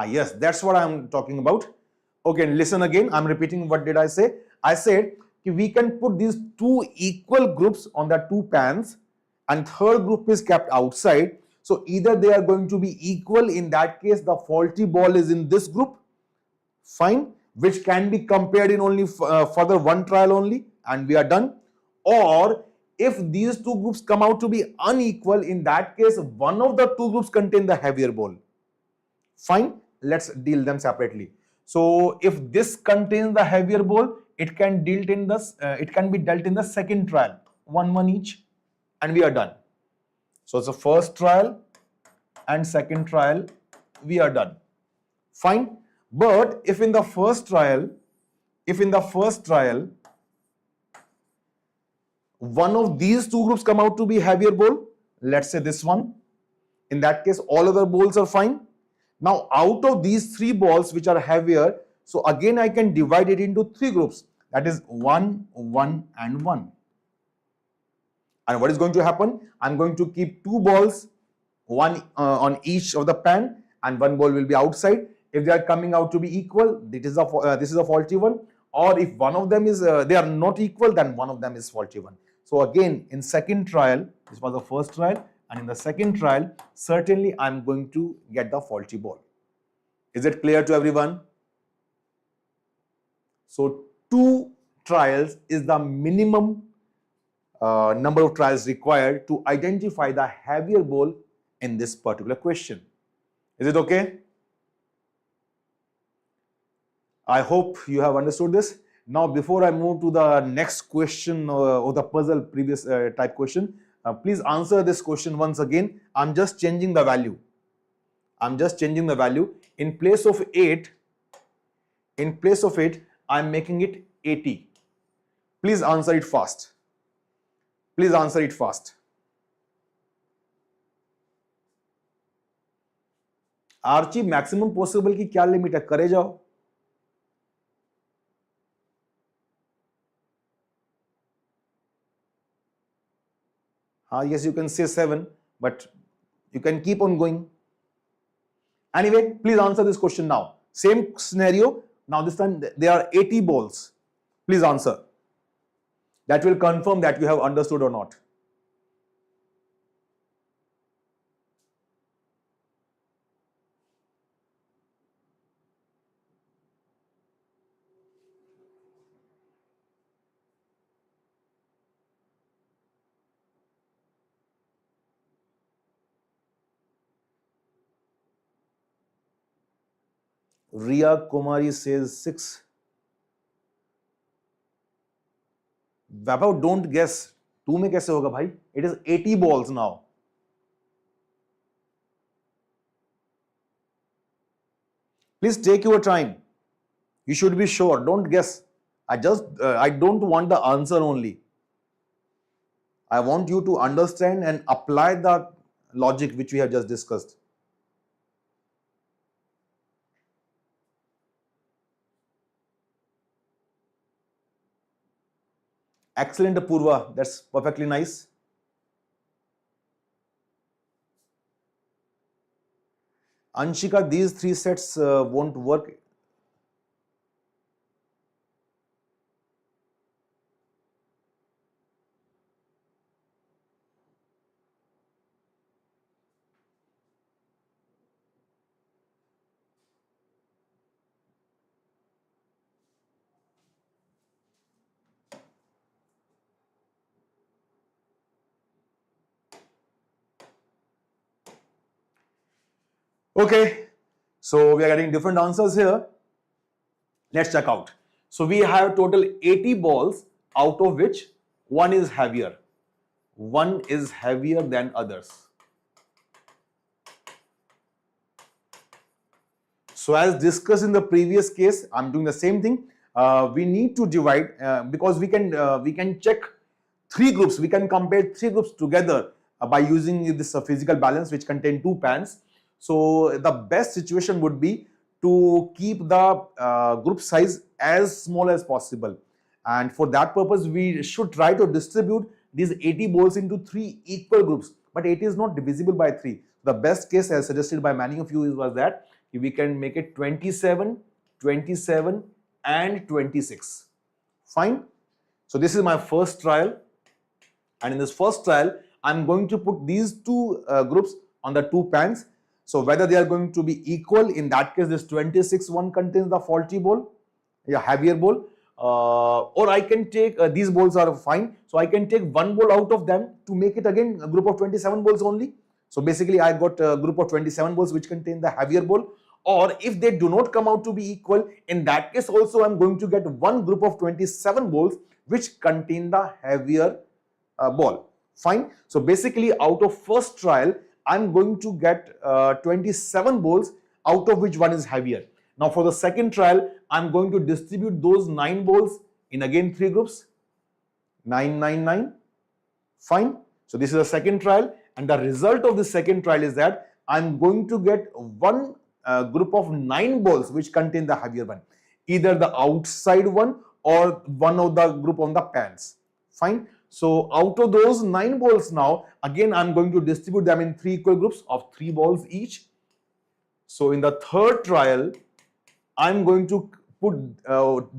S1: Yes, that's what I'm talking about. Okay, listen again. I'm repeating. What did I say? I said we can put these two equal groups on the two pans and third group is kept outside. So either they are going to be equal. In that case, the faulty ball is in this group. Fine. Which can be compared in only further one trial only and we are done. Or if these two groups come out to be unequal, in that case, one of the two groups contain the heavier ball. Fine. Let's deal them separately. So if this contains the heavier ball, it can be dealt in the second trial, one each, and we are done. So it's the first trial and second trial, we are done. Fine. But if in the first trial, one of these two groups come out to be heavier ball, let's say this one, in that case, all other balls are fine. Now, out of these three balls which are heavier, so again I can divide it into three groups. That is 1, 1 and 1. And what is going to happen? I'm going to keep two balls, one on each of the pan and one ball will be outside. If they are coming out to be equal, this is a faulty one. Or if one of them is, they are not equal, then one of them is faulty one. So again, in second trial, this was the first trial. And in the second trial, certainly I'm going to get the faulty ball. Is it clear to everyone? So 2 trials is the minimum number of trials required to identify the heavier ball in this particular question. Is it okay? I hope you have understood this. Now, before I move to the next question or the puzzle previous type question, please answer this question once again. I'm just changing the value. In place of 8, I'm making it 80. Please answer it fast. आर्ची maximum possible की क्या limit है? करे जाओ. Yes, you can say 7, but you can keep on going. Anyway, please answer this question now. Same scenario. Now this time there are 80 balls. Please answer. That will confirm that you have understood or not. Ria Kumari says 6. Vaibhav, don't guess. 2 में कैसे होगा भाई? It is 80 balls now. Please take your time. You should be sure. Don't guess. I don't want the answer only. I want you to understand and apply the logic which we have just discussed. Excellent, Apurva. That's perfectly nice. Anshika, these 3 sets won't work. Okay, so we are getting different answers here. Let's check out. So we have total 80 balls, out of which one is heavier. One is heavier than others. So as discussed in the previous case, I'm doing the same thing. We need to divide because we can check three groups. We can compare three groups together by using this physical balance, which contain two pans. So the best situation would be to keep the group size as small as possible. And for that purpose, we should try to distribute these 80 balls into three equal groups. But 80 is not divisible by 3. The best case, as suggested by many of you, was that we can make it 27, 27, and 26. Fine. So this is my first trial. And in this first trial, I'm going to put these two groups on the two pans. So whether they are going to be equal, in that case, this 26 one contains the faulty ball, a heavier ball. Or I can take, these balls are fine. So I can take one ball out of them to make it again a group of 27 balls only. So basically I got a group of 27 balls which contain the heavier ball. Or if they do not come out to be equal, in that case also I'm going to get one group of 27 balls which contain the heavier ball. Fine. So basically out of first trial, I'm going to get 27 balls, out of which one is heavier. Now for the second trial, I'm going to distribute those 9 balls in again 3 groups. 9, 9, 9. Fine. So this is the second trial, and the result of the second trial is that I'm going to get one group of 9 balls which contain the heavier one, either the outside one or one of the group on the pans. Fine. So out of those 9 balls now, again I'm going to distribute them in 3 equal groups of 3 balls each. So in the third trial, I'm going to put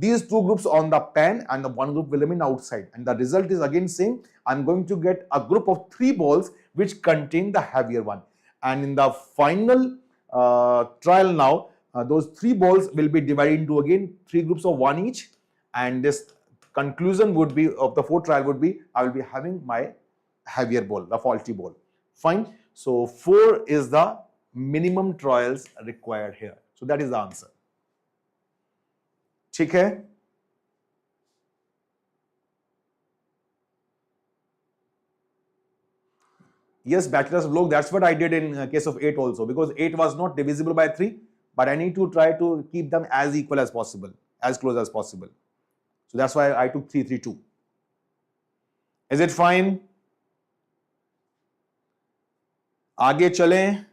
S1: these 2 groups on the pan and the one group will remain outside. And the result is again same. I'm going to get a group of 3 balls which contain the heavier one. And in the final trial now, those 3 balls will be divided into again 3 groups of 1 each. And this conclusion would be of the fourth trial would be I will be having my heavier ball, the faulty ball. Fine. So 4 is the minimum trials required here. So that is the answer. ठीक है? Yes, bachelor's vlog, that's what I did in case of 8 also, because 8 was not divisible by 3, but I need to try to keep them as equal as possible, as close as possible. So that's why I took 3, 3, 2. Is it fine? आगे चलें.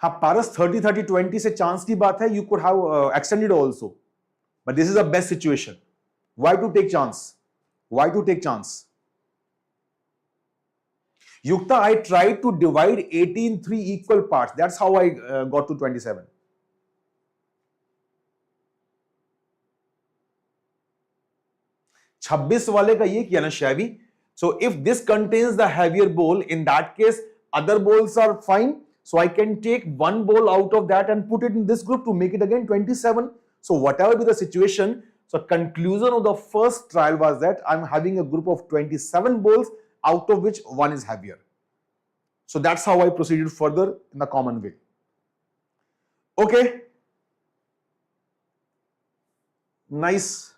S1: हाँ, पारस 30, 30, 20 से chance की बात है. You could have extended also, but this is the best situation. Why to take chance? Why to take chance? Yukta, I tried to divide 80 in 3 equal parts. That's how I got to 27. छब्बीस वाले का ये किया ना Shaivi. So if this contains the heavier ball, in that case other balls are fine. So I can take one ball out of that and put it in this group to make it again 27. So whatever be the situation, so conclusion of the first trial was that I'm having a group of 27 balls, out of which one is heavier. So that's how I proceeded further in the common way. Okay. Nice.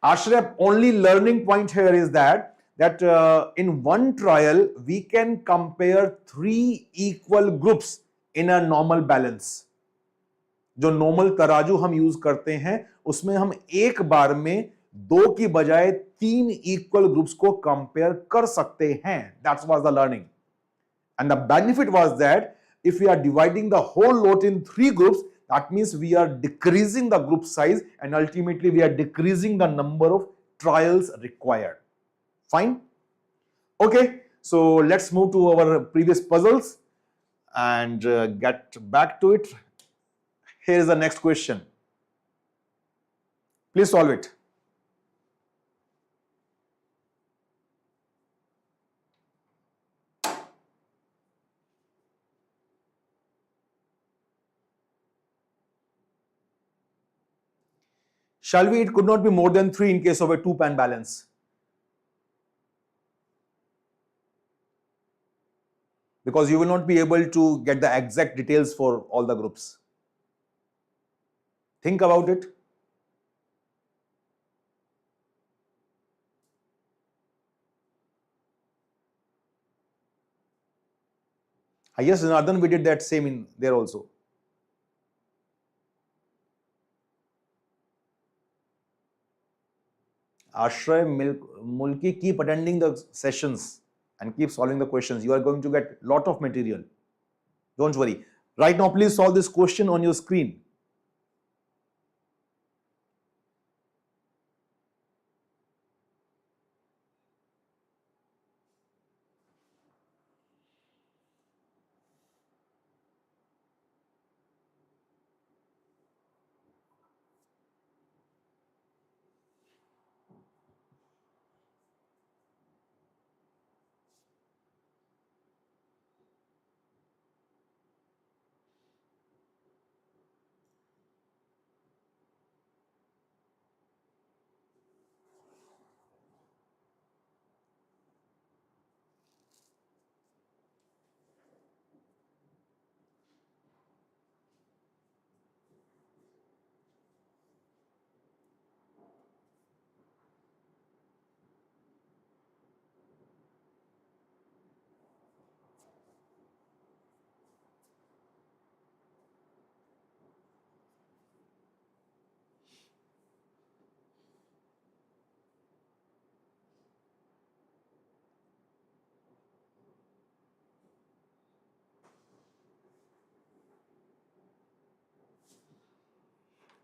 S1: Ashraf, only learning point here is that in one trial we can compare 3 equal groups in a normal balance. जो normal तराजू हम use करते हैं उसमें हम एक बार में 2 की बजाय 3 इक्वल ग्रुप्स को कंपेयर कर सकते हैं. That was the learning. And the benefit was that if we are dividing the whole lot in 3 groups, that means we are decreasing the group size and ultimately we are decreasing the number of trials required. Fine. Okay. So let's move to our previous puzzles and get back to it. Here is the next question. Please solve it. Shall we? It could not be more than 3 in case of a 2-pan balance. because you will not be able to get the exact details for all the groups. Think about it. Yes, Nardan, we did that same in there also. Ashray Mulki, keep attending the sessions and keep solving the questions. You are going to get lot of material. Don't worry. Right now, please solve this question on your screen.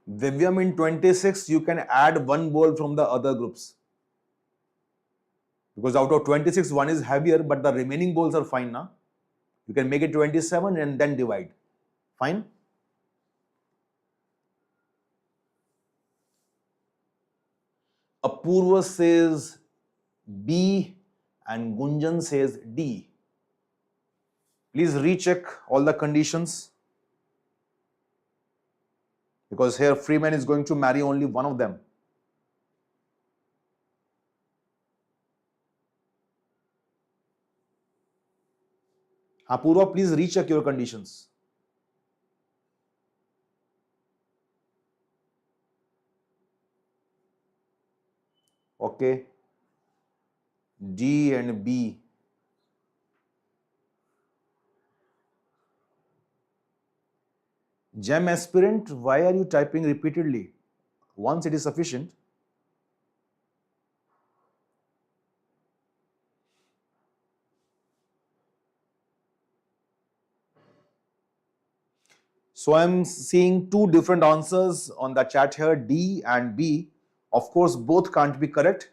S1: Vivian, in 26, you can add one ball from the other groups. Because out of 26, one is heavier, but the remaining balls are fine now. You can make it 27 and then divide. Fine? Apurva says B and Gunjan says D. Please recheck all the conditions, because here Freeman is going to marry only one of them. Apurva, please recheck your conditions. Okay. D and B. Gem aspirant, why are you typing repeatedly? Once it is sufficient. So I'm seeing two different answers on the chat here, D and B. Of course, both can't be correct.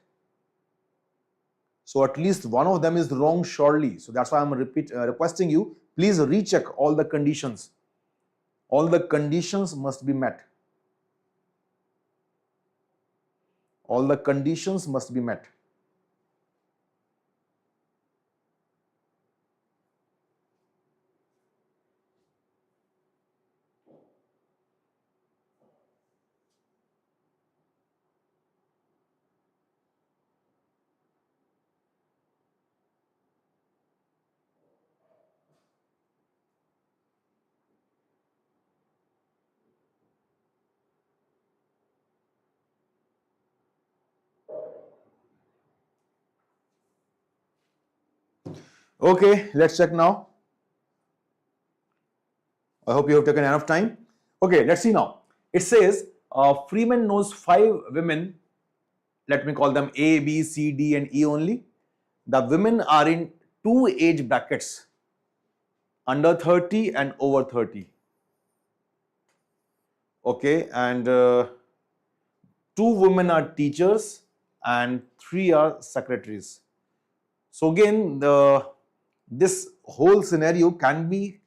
S1: So at least one of them is wrong surely. So that's why I'm requesting you, please recheck all the conditions. All the conditions must be met. All the conditions must be met. Okay, let's check now. I hope you have taken enough time. Okay, let's see now. It says Freeman knows 5 women. Let me call them A, B, C, D, and E only. The women are in 2 age brackets, under 30 and over 30. Okay, and 2 women are teachers and 3 are secretaries. So again, this whole scenario can be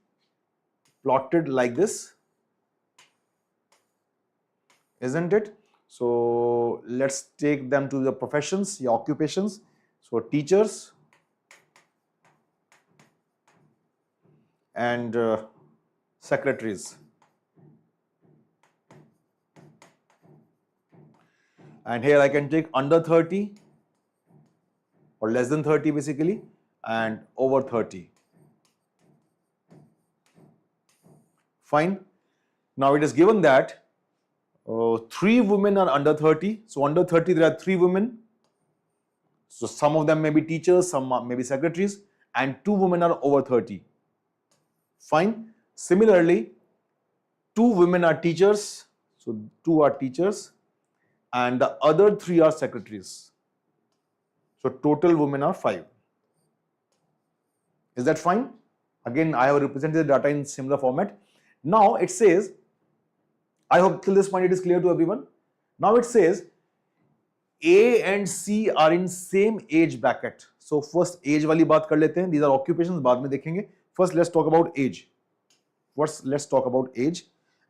S1: plotted like this, isn't it? So let's take them to the professions, the occupations. So teachers and secretaries. And here I can take under 30 or less than 30 basically, and over 30. Fine. Now it is given that 3 women are under 30. So under 30 there are 3 women. So some of them may be teachers, some may be secretaries, and 2 women are over 30. Fine. Similarly, 2 women are teachers. So 2 are teachers and the other 3 are secretaries. So total women are 5. Is that fine? Again, I have represented the data in similar format. Now it says, I hope till this point it is clear to everyone. Now it says A and C are in same age bracket. So first age वाली बात कर लेते हैं. These are occupations, बाद में देखेंगे. First let's talk about age. First let's talk about age.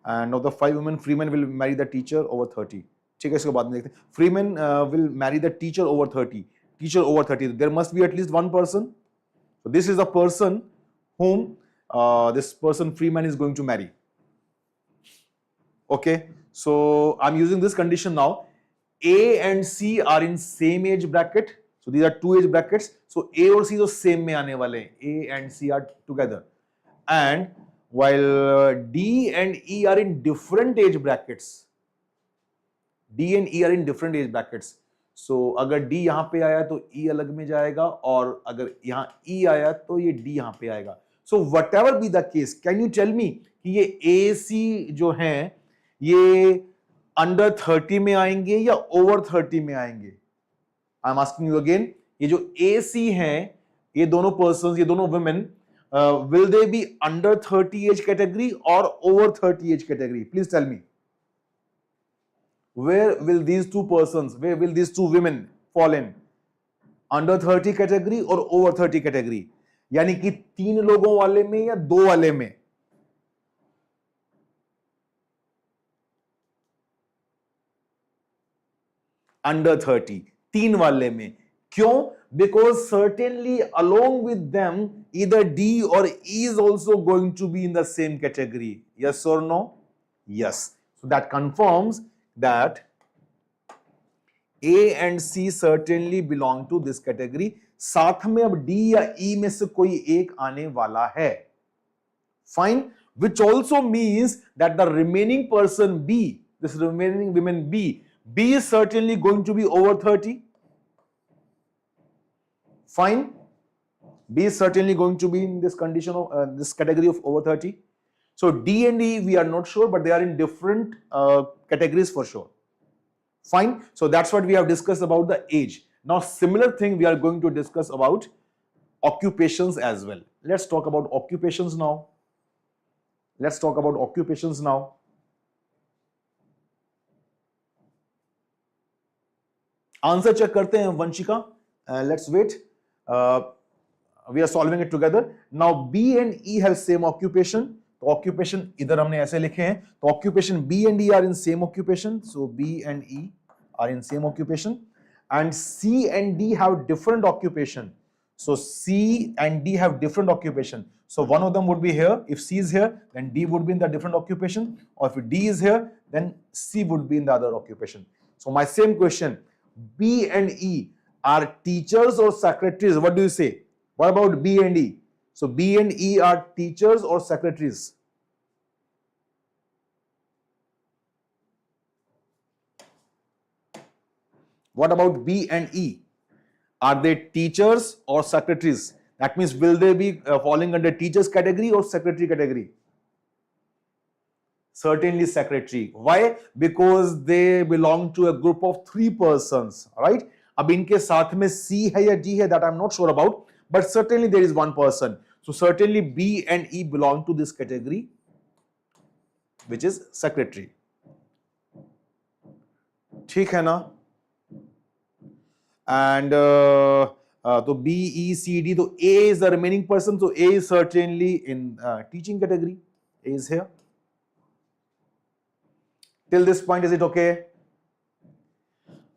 S1: And now the 5 women, freemen will marry the teacher over 30. ठीक है, इसको बाद में देखते हैं. Freemen will marry the teacher over 30. Teacher over 30. There must be at least one person. So this is the person whom this person freeman is going to marry. Okay, so I'm using this condition now. A and C are in same age bracket. So these are 2 age brackets. So A और C तो same में आने वाले हैं. A and C are together. And while D and E are in different age brackets. D and E are in different age brackets. So अगर D यहाँ पे आया तो E अलग में जाएगा और अगर यहाँ E आया तो ये D यहाँ पे आएगा. So whatever be the case, can you tell me कि ये AC जो हैं ये अंडर 30 में आएंगे या ओवर 30 में आएंगे? I am asking you again. ये जो AC हैं, ये दोनों पर्संस, ये दोनों women, will they be under 30 age category और over 30 age category? Please tell me. Where will these 2 persons, where will these 2 women fall in? Under 30 category or over 30 category? यानी कि 3 लोगों वाले में या 2 वाले में? Under 30, 3 वाले में. क्यों? Because certainly along with them, either D or E is also going to be in the same category. Yes or no? Yes. So that confirms that A and C certainly belong to this category. साथ में अब D या E में से कोई एक आने वाला है. Fine. Which also means that the remaining person B, this remaining women B is certainly going to be over 30. Fine. B is certainly going to be in this condition of this category of over 30. So D and E we are not sure, but they are in different categories for sure. Fine. So that's what we have discussed about the age. Now similar thing we are going to discuss about occupations as well. Let's talk about occupations now. Let's talk about occupations now. Answer check करते हैं Vanshika. Let's wait. We are solving it together. Now B and E have same occupation. तो occupation इधर हमने ऐसे लिखे हैं. तो occupation B and E are in same occupation. So B and E are in same occupation. And C and D have different occupation. So C and D have different occupation. So one of them would be here. If C is here, then D would be in the different occupation. Or if D is here, then C would be in the other occupation. So my same question, B and E are teachers or secretaries? What do you say? What about B and E? So B and E are teachers or secretaries? What about B and E? Are they teachers or secretaries? That means will they be falling under teachers category or secretary category? Certainly secretary. Why? Because they belong to a group of 3 persons, right? अब इनके साथ में C है या D है, that I'm not sure about, but certainly there is one person. So certainly B and E belong to this category, which is secretary. ठीक है ना? And तो B, E, C, D, तो A is the remaining person, so A is certainly in teaching category. A is here. Till this point, is it okay?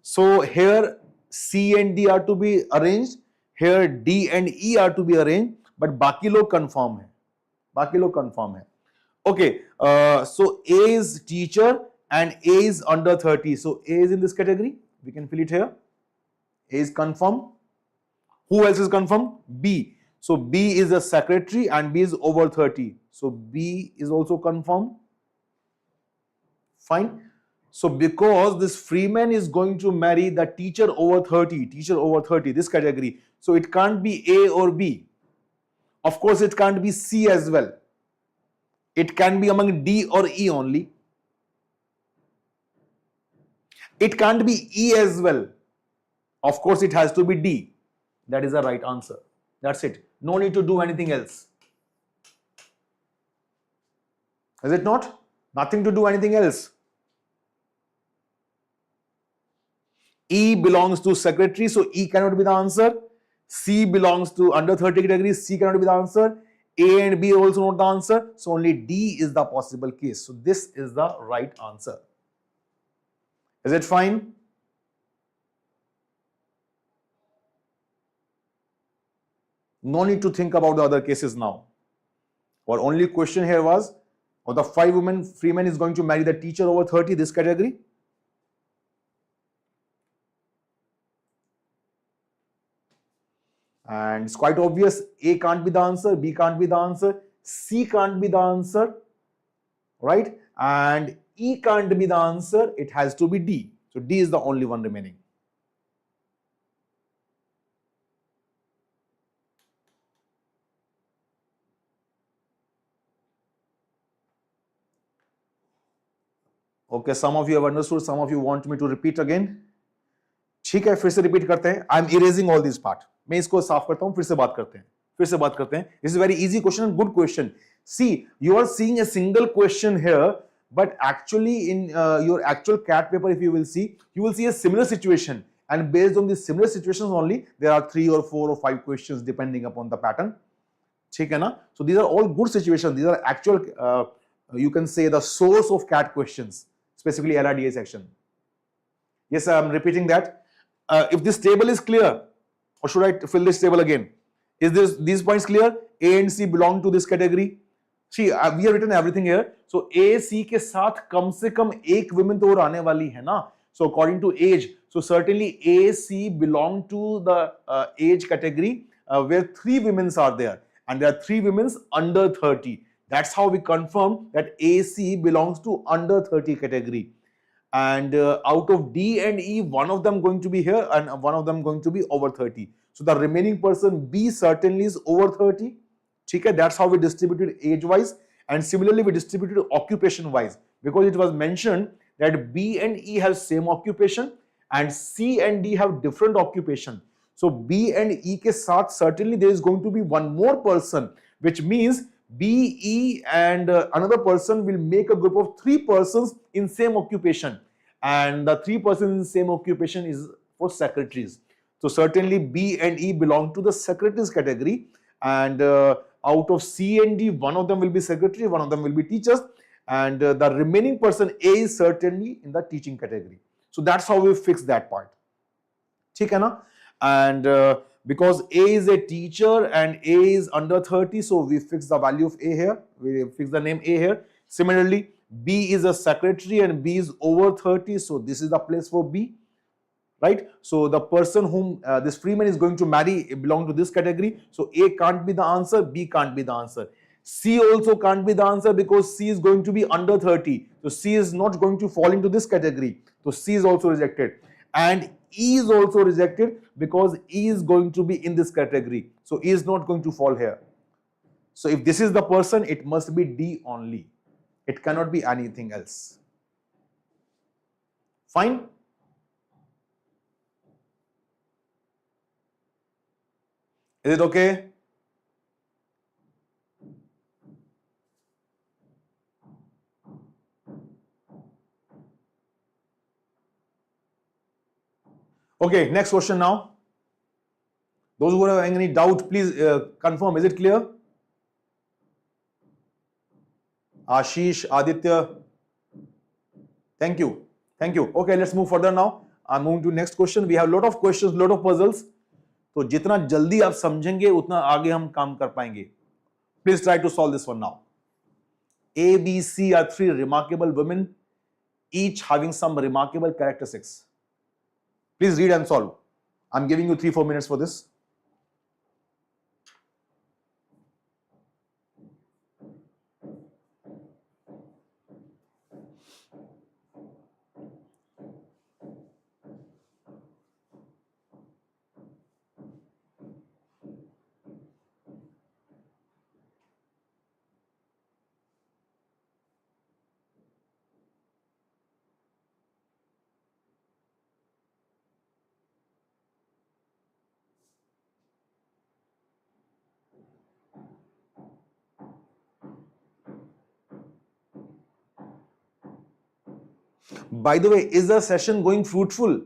S1: So here C and D are to be arranged. Here D and E are to be arranged. But बाकी लोग confirm है. बाकी लोग confirm है. Okay. So A is teacher and A is under 30. So A is in this category. We can fill it here. A is confirmed. Who else is confirmed? B. So B is a secretary and B is over 30. So B is also confirmed. Fine. So because this freeman is going to marry the teacher over 30, this category. So it can't be A or B. Of course, it can't be C as well. It can be among D or E only. It can't be E as well. Of course, it has to be D. That is the right answer. That's it. No need to do anything else. Is it not? Nothing to do anything else. E belongs to secretary, so E cannot be the answer. C belongs to under 30 category, C cannot be the answer. A and B are also not the answer, so only D is the possible case. So this is the right answer. Is it fine? No need to think about the other cases now. Our only question here was, of the 5 women, freeman is going to marry the teacher over 30, this category. And it's quite obvious, A can't be the answer, B can't be the answer, C can't be the answer, right? And E can't be the answer, it has to be D. So D is the only one remaining. Okay, some of you have understood, some of you want me to repeat again. ठीक है, फिर से repeat करते हैं. I am erasing all this part. मैं इसको साफ करता हूं, फिर से बात करते हैं. This is very easy question, good question. See, you are seeing a single question here, but actually in your actual CAT paper, if you will see a similar situation, and based on these similar situations only, there are 3 or 4 or 5 questions depending upon the pattern. ठीक है ना? So these are all good situations. These are actual, you can say, the source of CAT questions, specifically LRDA section. Yes, I am repeating that. If this table is clear, or should I fill this table again? Is these points clear? A and C belong to this category. See, we have written everything here. So A, C के साथ कम से कम एक women तो और आने वाली है ना. So according to age, so certainly A, C belong to the age category where 3 women are there, and there are 3 women under 30. That's how we confirm that A, C belongs to under 30 category. And out of D and E, one of them going to be here and one of them going to be over 30. So the remaining person B certainly is over 30. Okay, that's how we distributed age wise, and similarly we distributed occupation wise, because it was mentioned that B and E have same occupation and C and D have different occupation. So B and E ke saath certainly there is going to be one more person, which means B, E and another person will make a group of 3 persons in same occupation, and the 3 persons in same occupation is for secretaries. So certainly B and E belong to the secretaries category, and out of C and D, one of them will be secretary, one of them will be teachers, and the remaining person A is certainly in the teaching category. So that's how we fix that part. ठीक है ना? And because A is a teacher and A is under 30, so we fix the value of A here. We fix the name A here. Similarly, B is a secretary and B is over 30, so this is the place for B. Right? So the person whom this freeman is going to marry belong to this category. So A can't be the answer, B can't be the answer. C also can't be the answer because C is going to be under 30. So C is not going to fall into this category. So C is also rejected. And E is also rejected because E is going to be in this category. So E is not going to fall here. So if this is the person, it must be D only. It cannot be anything else. Fine? Is it okay? Okay, next question now. Those who are having any doubt, please confirm. Is it clear? Ashish, Aditya. Thank you. Thank you. Okay, let's move further now. I'm moving to next question. We have a lot of questions, lot of puzzles. तो जितना जल्दी आप समझेंगे उतना आगे हम काम कर पाएंगे. Please try to solve this one now. A, B, C are 3 remarkable women, each having some remarkable characteristics. Please read and solve. I'm giving you 3-4 minutes for this. By the way, is the session going fruitful?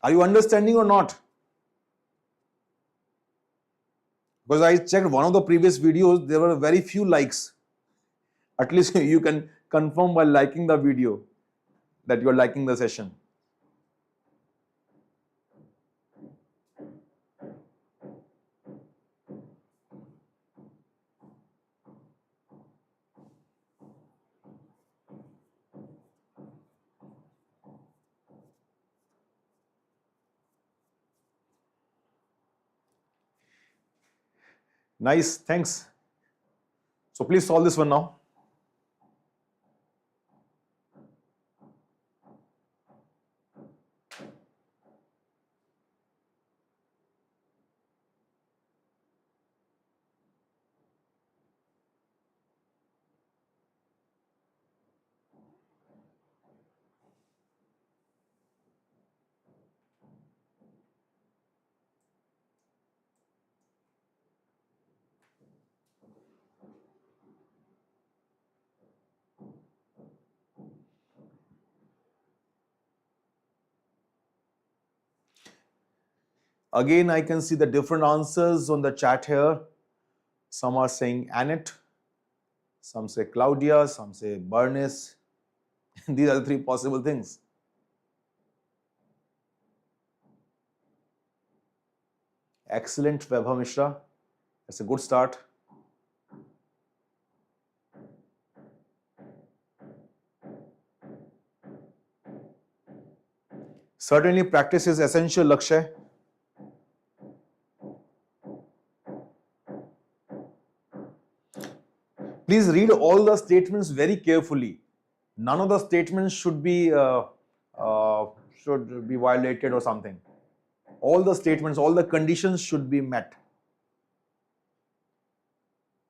S1: Are you understanding or not? Because I checked one of the previous videos, there were very few likes. At least you can confirm by liking the video that you are liking the session. Nice, thanks. So please solve this one now. Again, I can see the different answers on the chat here. Some are saying Annette, some say Claudia, some say Bernice. These are the three possible things. Excellent, Vaibhav Mishra. That's a good start. Certainly, practice is essential, Lakshay. Please read all the statements very carefully. None of the statements should be violated or something. All the statements, all the conditions should be met.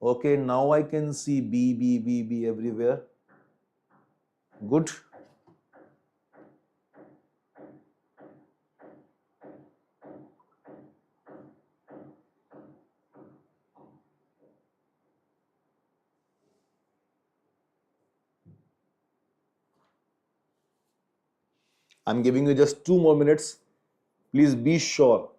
S1: Okay, now I can see B everywhere. Good. I'm giving you just 2 more minutes. Please be sure.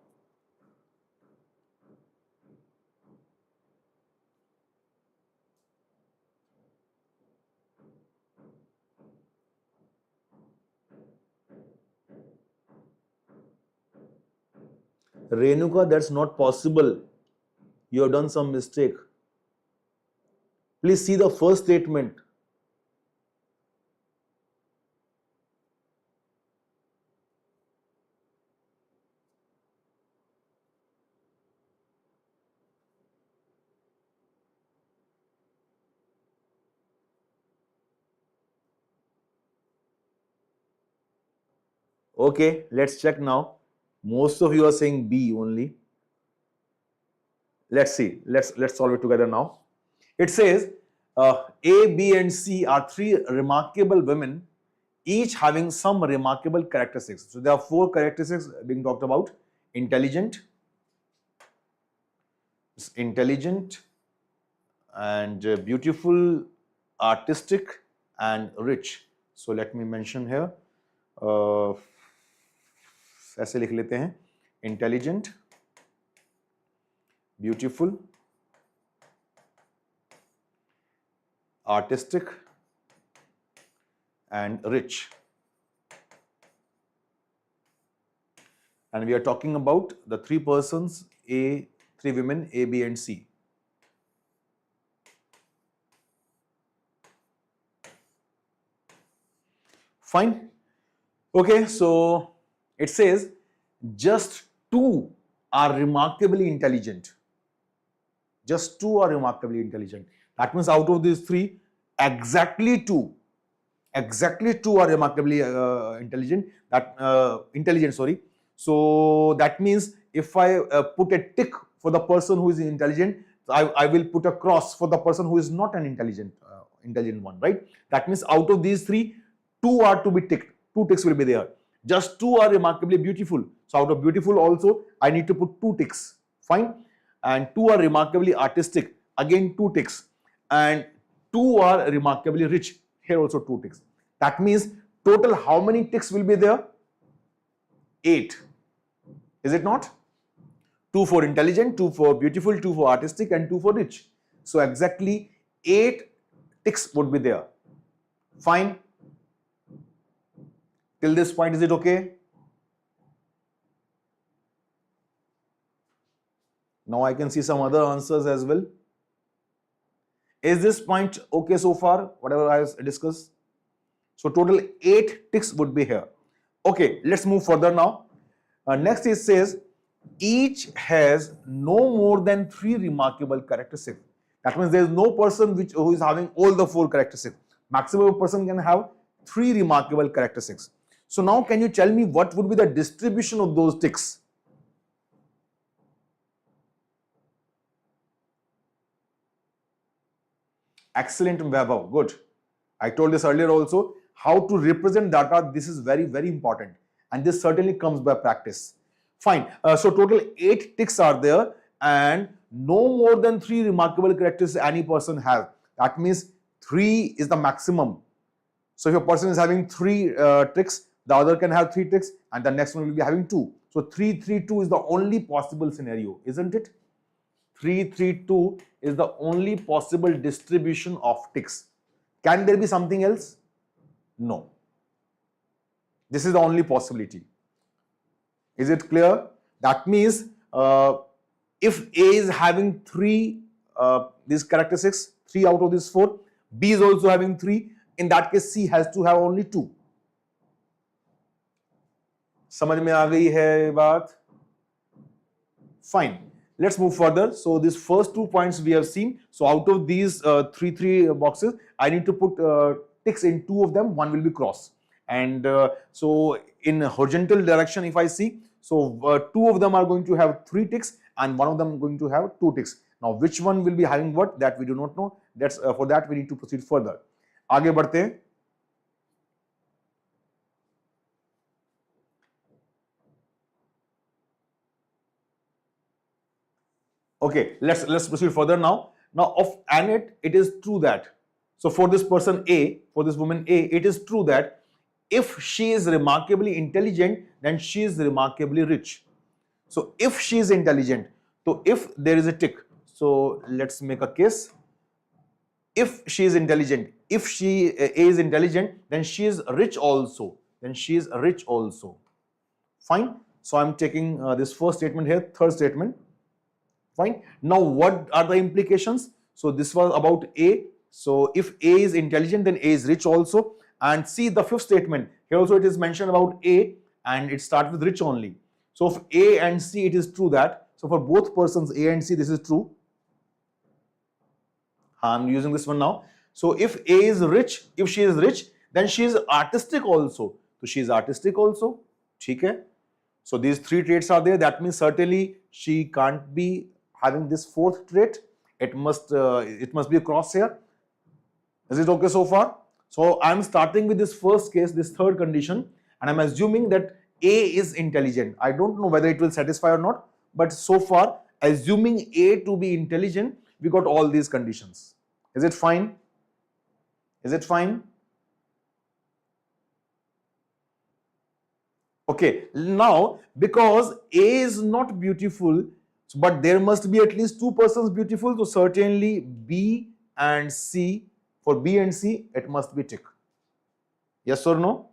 S1: Renuka, that's not possible. You have done some mistake. Please see the first statement. Okay, let's check now. Most of you are saying B only. Let's see. Let's solve it together now. It says A, B, and C are 3 remarkable women, each having some remarkable characteristics. So there are 4 characteristics being talked about: intelligent, and beautiful, artistic, and rich. So let me mention here. ऐसे लिख लेते हैं: intelligent, beautiful, artistic, and rich. And we are talking about the 3 persons, 3 women, A, B, and C. Fine. Okay, so it says just 2 are remarkably intelligent. Just 2 are remarkably intelligent. That means out of these 3, exactly 2 are remarkably intelligent. So that means if I put a tick for the person who is intelligent, I will put a cross for the person who is not an intelligent one, right? That means out of these 3, 2 are to be ticked. 2 ticks will be there. Just 2 are remarkably beautiful. So out of beautiful also, I need to put 2 ticks. Fine. And 2 are remarkably artistic. Again, 2 ticks. And 2 are remarkably rich. Here also 2 ticks. That means total how many ticks will be there? 8. Is it not? 2 for intelligent, 2 for beautiful, 2 for artistic, and 2 for rich. So exactly 8 ticks would be there. Fine. Till this point, is it okay? Now I can see some other answers as well. Is this point okay so far? Whatever I discussed. So total 8 ticks would be here. Okay, let's move further now. Next it says each has no more than 3 remarkable characteristics. That means there is no person who is having all the 4 characteristics. Maximum a person can have 3 remarkable characteristics. So now can you tell me what would be the distribution of those ticks? Excellent, Vaibhav. Good. I told this earlier also. How to represent data, this is very, very important. And this certainly comes by practice. Fine. So total 8 ticks are there and no more than 3 remarkable characteristics any person has. That means 3 is the maximum. So if a person is having 3 ticks, the other can have 3 ticks and the next one will be having 2. So 3, 3, 2 is the only possible scenario, isn't it? 3, 3, 2 is the only possible distribution of ticks. Can there be something else? No. This is the only possibility. Is it clear? That means if A is having 3 these characteristics, 3 out of these 4, B is also having 3, in that case C has to have only 2. समझ में आ गई है बात? Fine. Let's move further. So these first 2 points we have seen. So out of these 3 boxes, I need to put ticks in 2 of them. 1 will be cross. And so in horizontal direction, if I see, so 2 of them are going to have 3 ticks and 1 of them going to have 2 ticks. Now which one will be having what? That we do not know. That's for that we need to proceed further. आगे बढ़ते हैं. Okay, let's proceed further now. Now of Annette, it is true that, so for this person A, for this woman A, it is true that if she is remarkably intelligent, then she is remarkably rich. So if she is intelligent, so if there is a tick, so let's make a case. If she is intelligent, if she A is intelligent, then she is rich also. Then she is rich also. Fine. So I'm taking this first statement here, third statement. Fine. Now what are the implications? So this was about A. So if A is intelligent, then A is rich also. And see the fifth statement. Here also it is mentioned about A and it starts with rich only. So if A and C, it is true that. So for both persons A and C, this is true. I'm using this one now. So if A is rich, if she is rich, then she is artistic also. So she is artistic also. Okay. So these 3 traits are there. That means certainly she can't be having this 4th trait. It must be a cross here. Is it okay so far? So I'm starting with this first case, this third condition, and I'm assuming that A is intelligent. I don't know whether it will satisfy or not, but so far, assuming A to be intelligent, we got all these conditions. Is it fine? Is it fine? Okay, now because A is not beautiful, but there must be at least 2 persons beautiful, so certainly B and C, for B and C, it must be tick. Yes or no?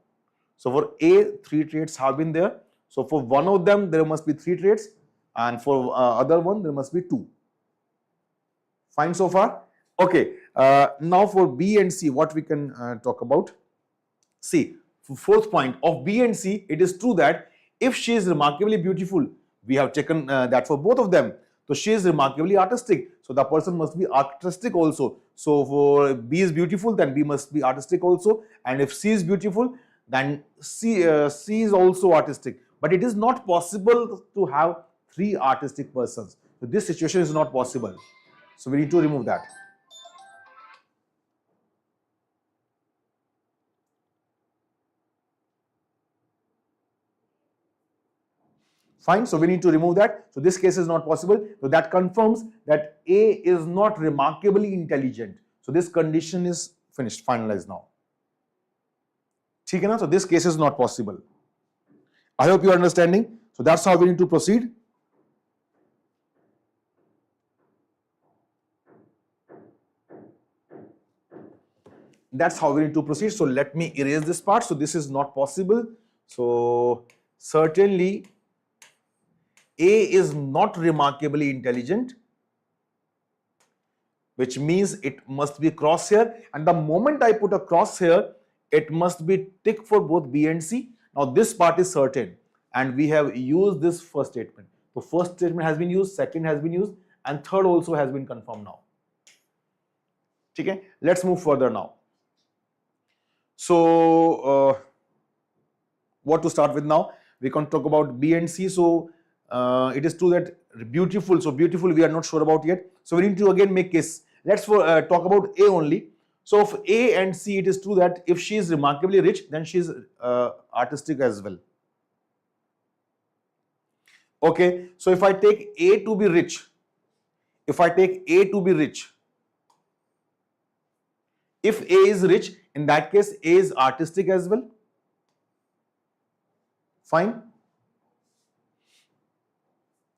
S1: So for A, 3 traits have been there. So for one of them, there must be 3 traits, and for other one, there must be 2. Fine so far? Okay, now for B and C, what we can talk about? See, fourth point of B and C, it is true that if she is remarkably beautiful, we have taken that for both of them. So she is remarkably artistic. So the person must be artistic also. So for B is beautiful, then B must be artistic also. And if C is beautiful, then C is also artistic. But it is not possible to have 3 artistic persons. So this situation is not possible. So we need to remove that. Fine, so we need to remove that. So this case is not possible. So that confirms that A is not remarkably intelligent. So this condition is finished, finalized now. ठीक है ना? So this case is not possible. I hope you are understanding. So that's how we need to proceed. That's how we need to proceed. So let me erase this part. So this is not possible. So certainly A is not remarkably intelligent, which means it must be cross here. And the moment I put a cross here, it must be tick for both B and C. Now this part is certain, and we have used this first statement. So first statement has been used, second has been used, and third also has been confirmed now. Okay, let's move further now. So what to start with now? We can talk about B and C. So it is true that beautiful. So beautiful we are not sure about yet. So we need to again make case. Let's talk about A only. So of A and C, it is true that if she is remarkably rich, then she is artistic as well. Okay. So if I take A to be rich, if A is rich, in that case A is artistic as well. Fine.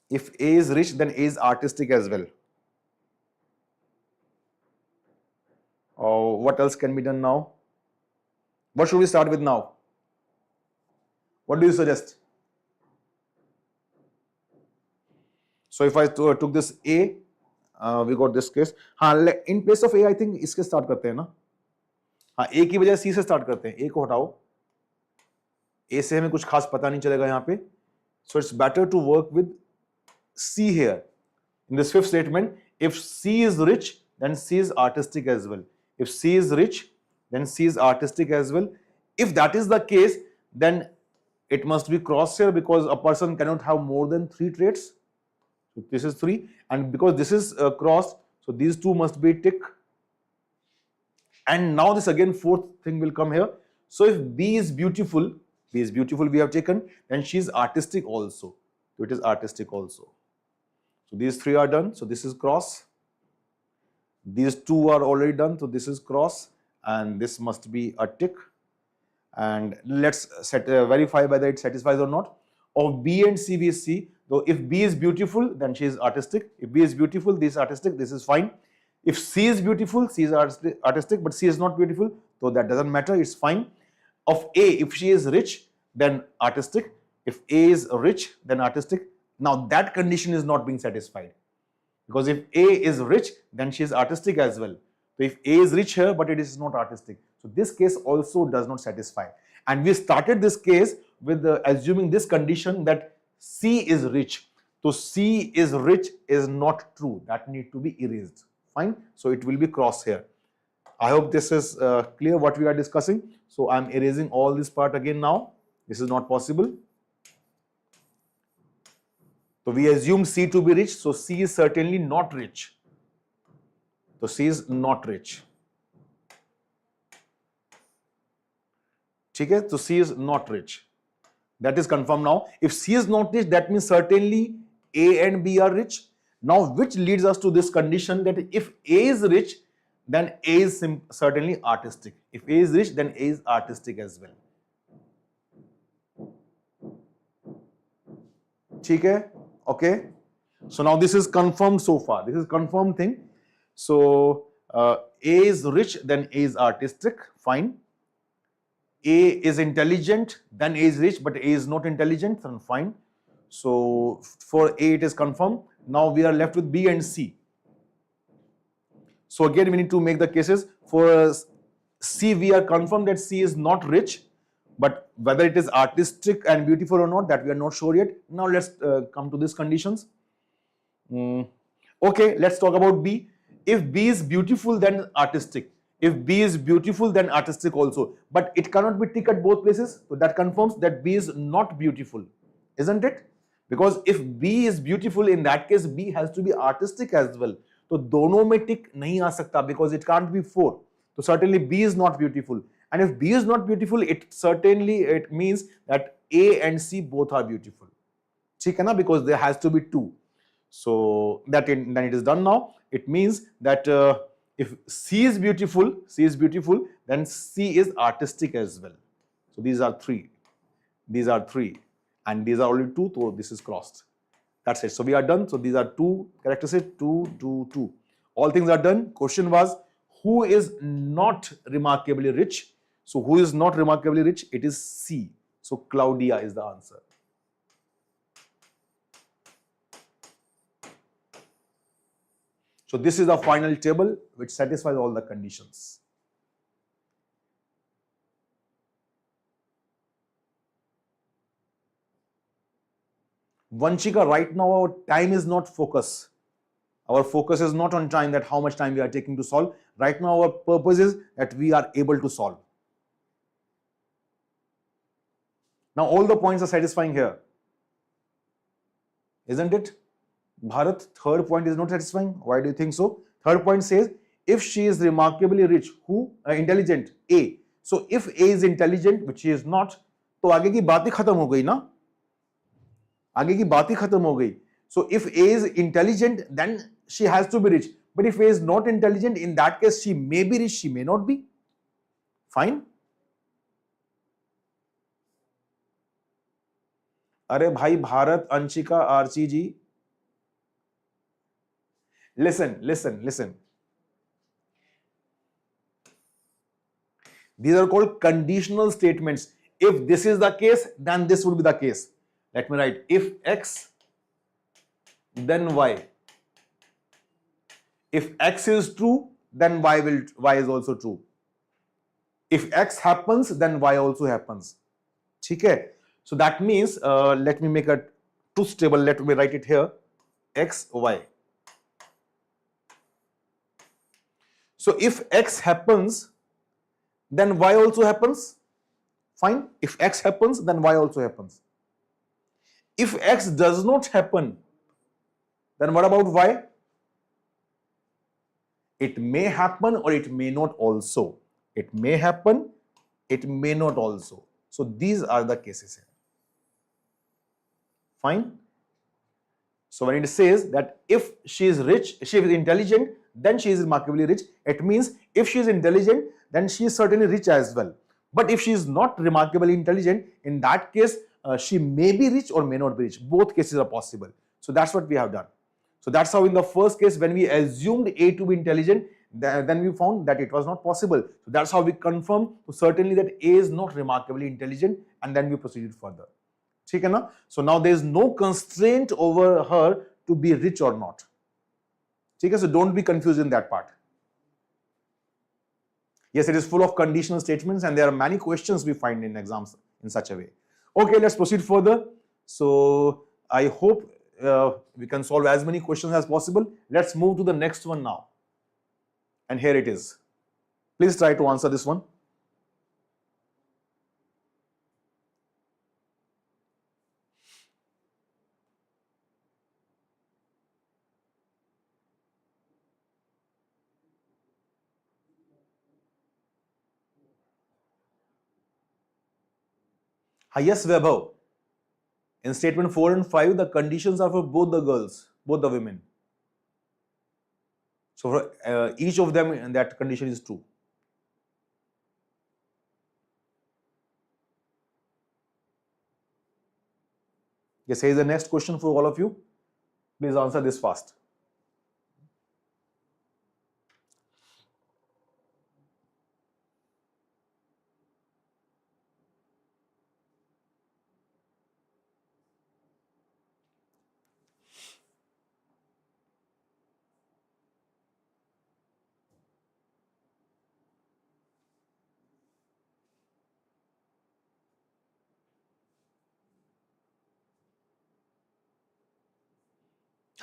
S1: If A is rich, then A is artistic as well. What else can be done now? What should we start with now? What do you suggest? So if I took this A, we got this case. In place of A, I think इसके start करते हैं ना. A की बजाय C से start करते हैं. A को हटाओ. A से हमें कुछ खास पता नहीं चलेगा यहाँ पे. So it's better to work with C here. In this fifth statement, if C is rich, then C is artistic as well. If C is rich, then C is artistic as well. If that is the case, then it must be crossed here because a person cannot have more than 3 traits. So this is 3, and because this is crossed, so these 2 must be tick. And now this again fourth thing will come here. So if B is beautiful we have taken, then she is artistic also. So it is artistic also. So these 3 are done. So this is cross. These 2 are already done. So this is cross, and this must be a tick. And let's verify whether it satisfies or not. Of B and C we see, though if B is beautiful, then she is artistic. If B is beautiful, this is artistic. This is fine. If C is beautiful, C is artistic, but C is not beautiful, so that doesn't matter. It's fine. Of A, if she is rich, then artistic. If A is rich, then artistic. Now that condition is not being satisfied, because if A is rich, then she is artistic as well. So if A is rich here, but it is not artistic, so this case also does not satisfy. And we started this case with assuming this condition that C is rich. So C is rich is not true. That need to be erased. Fine. So it will be cross here. I hope this is clear what we are discussing. So I'm erasing all this part again now. This is not possible. So we assume C to be rich. So C is certainly not rich. So C is not rich. Okay? So C is not rich. That is confirmed now. If C is not rich, that means certainly A and B are rich. Now, which leads us to this condition that if A is rich, then A is certainly artistic. If A is rich, then A is artistic as well. Okay? Okay. So now this is confirmed so far. This is confirmed thing. So A is rich, then A is artistic. Fine. A is intelligent, then A is rich, but A is not intelligent, then fine. So for A it is confirmed. Now we are left with B and C. So again we need to make the cases. For C we are confirmed that C is not rich, but whether it is artistic and beautiful or not, that we are not sure yet. Now let's come to these conditions. Okay, let's talk about B. If B is beautiful, then artistic. If B is beautiful, then artistic also. But it cannot be tick at both places. So that confirms that B is not beautiful, isn't it? Because if B is beautiful, in that case B has to be artistic as well. So दोनों में tick नहीं आ सकता because it can't be 4. So certainly B is not beautiful. And if B is not beautiful, it means that A and C both are beautiful. ठीक है ना? Because there has to be 2. So then it is done now. It means that if C is beautiful, then C is artistic as well. So these are 3. These are 3. And these are only 2, so this is crossed. That's it. So we are done. So these are 2 characteristics, 2, 2, 2. All things are done. Question was, who is not remarkably rich? So who is not remarkably rich? It is C. So Claudia is the answer. So this is the final table which satisfies all the conditions. Vanchika, right now our time is not focus. Our focus is not on time, that how much time we are taking to solve. Right now our purpose is that we are able to solve. Now all the points are satisfying here. Isn't it? Bharat, third point is not satisfying. Why do you think so? Third point says, if she is remarkably rich, who? Intelligent, A. So if A is intelligent, which she is not, तो आगे की बात ही खत्म हो गई ना? आगे की बात ही खत्म हो गई. So if A is intelligent, then she has to be rich. But if A is not intelligent, in that case, she may be rich, she may not be. Fine? अरे भाई भारत, अंशिका, आरची जी, listen. These are called conditional statements. If this is the case, then this would be the case. Let me write, if X, then Y. If X is true, then Y is also true. If X happens, then Y also happens. Okay? So that means, let me make a truth table. Let me write it here. X, Y. So if X happens, then Y also happens. Fine. If X happens, then Y also happens. If X does not happen, then what about Y? It may happen or it may not also. It may happen, it may not also. So these are the cases here. Fine. So when it says that if she is rich, she is intelligent, then she is remarkably rich, it means if she is intelligent, then she is certainly rich as well. But if she is not remarkably intelligent, in that case, she may be rich or may not be rich. Both cases are possible. So that's what we have done. So that's how in the first case, when we assumed A to be intelligent, then we found that it was not possible. So that's how we confirmed certainly that A is not remarkably intelligent, and then we proceeded further. ठीक है ना? So now there is no constraint over her to be rich or not. ठीक है? So don't be confused in that part. Yes, it is full of conditional statements, and there are many questions we find in exams in such a way. Okay, let's proceed further. So I hope we can solve as many questions as possible. Let's move to the next one now. And here it is. Please try to answer this one. Yes, Vaibhav. In statement 4 and 5, the conditions are for both the girls, both the women. So for each of them, that condition is true. Yes, here is the next question for all of you. Please answer this fast.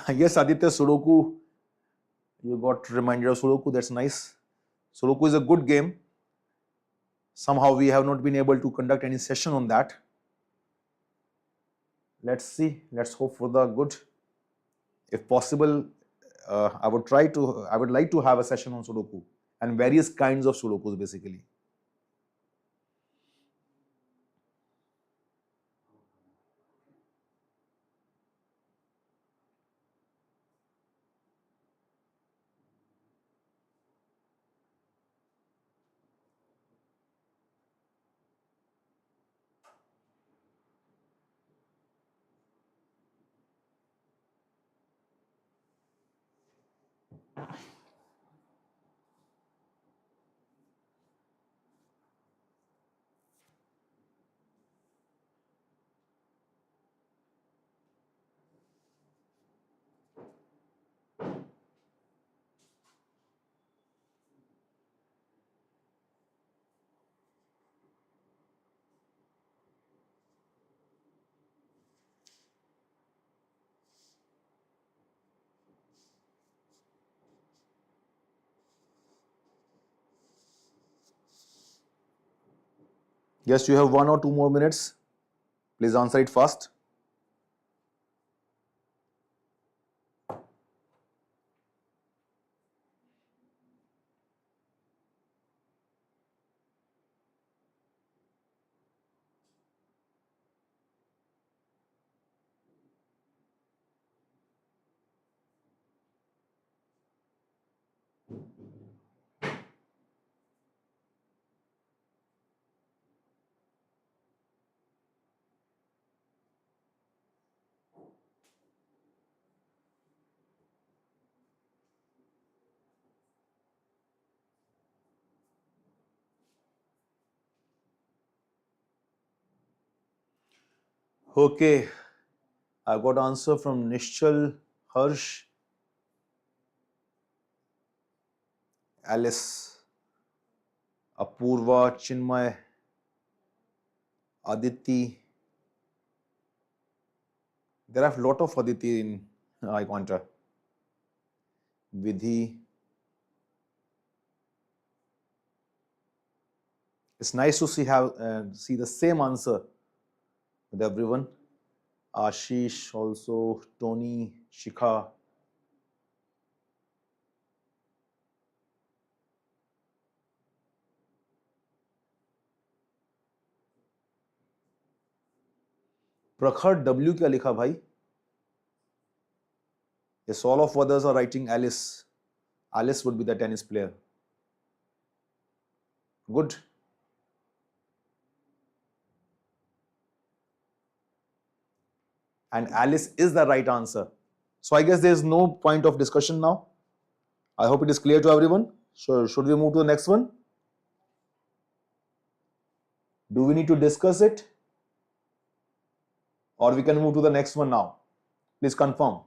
S1: Yes, Aditya, Sudoku, you got reminded of Sudoku. That's nice. Sudoku is a good game. Somehow we have not been able to conduct any session on that. Let's see. Let's hope for the good. If possible, I would like to have a session on Sudoku and various kinds of Sudokus basically. Yes, you have 1 or 2 more minutes. Please answer it fast. Okay, I got answer from Nishchal, Harsh, Alice, Apurva, Chinmay, Aditi. There are a lot of Aditi in iQuanta. Vidhi. It's nice to see the same answer with everyone. Ashish also, Tony, Shikha. Prakhar W क्या लिखा भाई? Yes, all of others are writing Alice. Alice would be the tennis player. Good. And Alice is the right answer. So I guess there is no point of discussion now. I hope it is clear to everyone. So should we move to the next one? Do we need to discuss it? Or we can move to the next one now? Please confirm.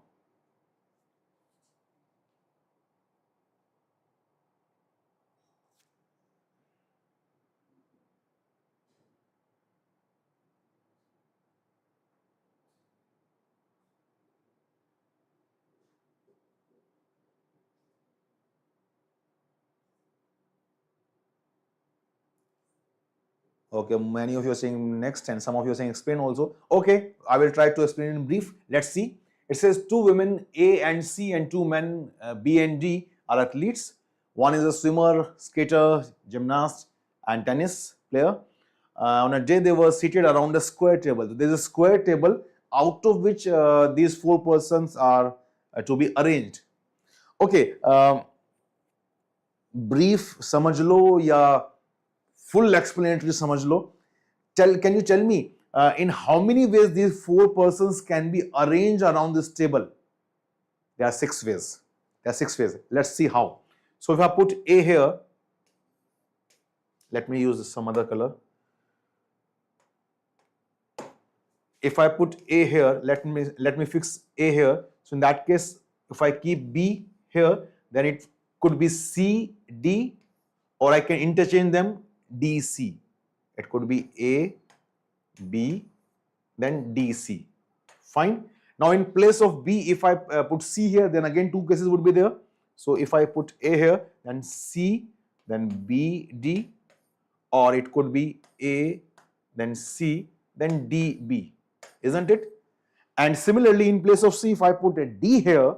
S1: Okay, many of you are saying next and some of you are saying explain also. Okay, I will try to explain in brief. Let's see. It says 2 women A and C and 2 men B and D are athletes. One is a swimmer, skater, gymnast and tennis player. On a day they were seated around a square table. There is a square table out of which these 4 persons are to be arranged. Okay, brief समझ लो या full explanatory समझ लो. Can you tell me in how many ways these 4 persons can be arranged around this table? There are 6 ways. Let's see how. So if I put A here, let me use some other color. If I put A here, let me fix A here. So in that case, if I keep B here, then it could be C, D, or I can interchange them D, C. It could be A, B, then D, C. Fine. Now in place of B, if I put C here, then again 2 cases would be there. So if I put A here, then C, then B, D, or it could be A, then C, then D, B. Isn't it? And similarly, in place of C, if I put a D here,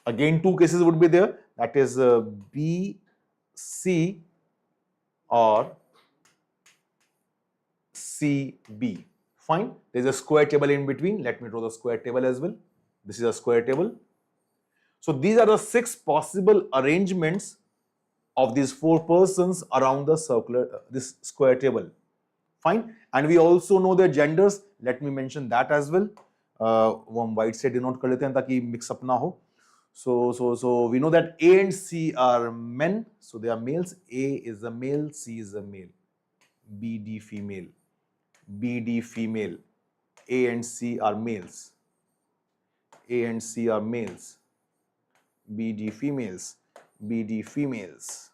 S1: again 2 cases would be there. That is B, C, or C, B. Fine. There is a square table in between. Let me draw the square table as well. This is a square table. So these are the 6 possible arrangements of these 4 persons around the this square table. Fine. And we also know their genders. Let me mention that as well. वो हम white से denote कर लेते हैं ताकि mix up ना हो. So we know that A and C are men, so they are males. A is a male, C is a male. B, D female. B, D female. A and C are males. A and C are males. B, D females. B, D females.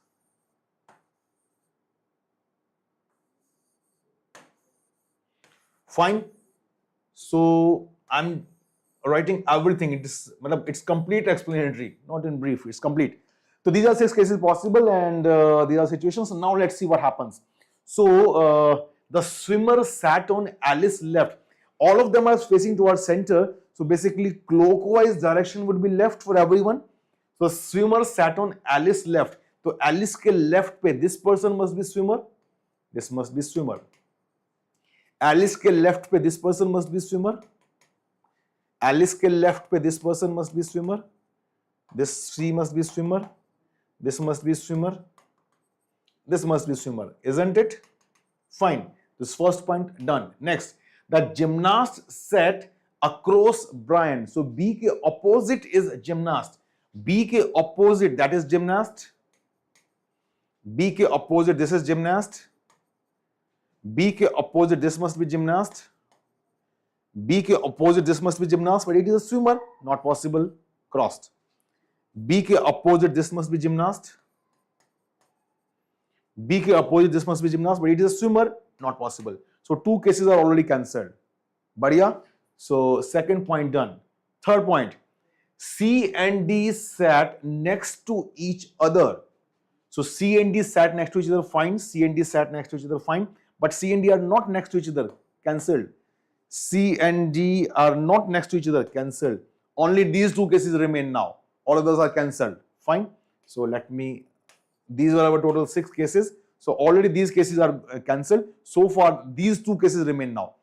S1: Fine. So I'm writing everything. It's complete explanatory, not in brief. It's complete. So these are 6 cases possible, and these are situations. Now let's see what happens. So the swimmer sat on Alice's left. All of them are facing towards center. So basically, clockwise direction would be left for everyone. So swimmer sat on Alice's left. So Alice के left पे this person must be swimmer. This must be swimmer. Alice के left पे this person must be swimmer. Alice के left पे this person must be swimmer. This she must be swimmer. This must be swimmer. This must be swimmer. Isn't it? Fine. This first point done. Next, the gymnast sat across Brian. So B के opposite is gymnast. B के opposite, that is gymnast. B के opposite, this is gymnast. B के opposite, this must be gymnast. B के opposite, this must be gymnast, but it is a swimmer, not possible, crossed. B के opposite, this must be gymnast. B के opposite, this must be gymnast, but it is a swimmer, not possible. So 2 cases are already cancelled. Badhiya. So second point done. Third point, C and D sat next to each other. So C and D sat next to each other, fine. C and D sat next to each other, fine. But C and D are not next to each other, cancelled. C and D are not next to each other, cancelled. Only these 2 cases remain now. All others are cancelled, fine. So these were our total 6 cases. So already these cases are cancelled. So far, these 2 cases remain now.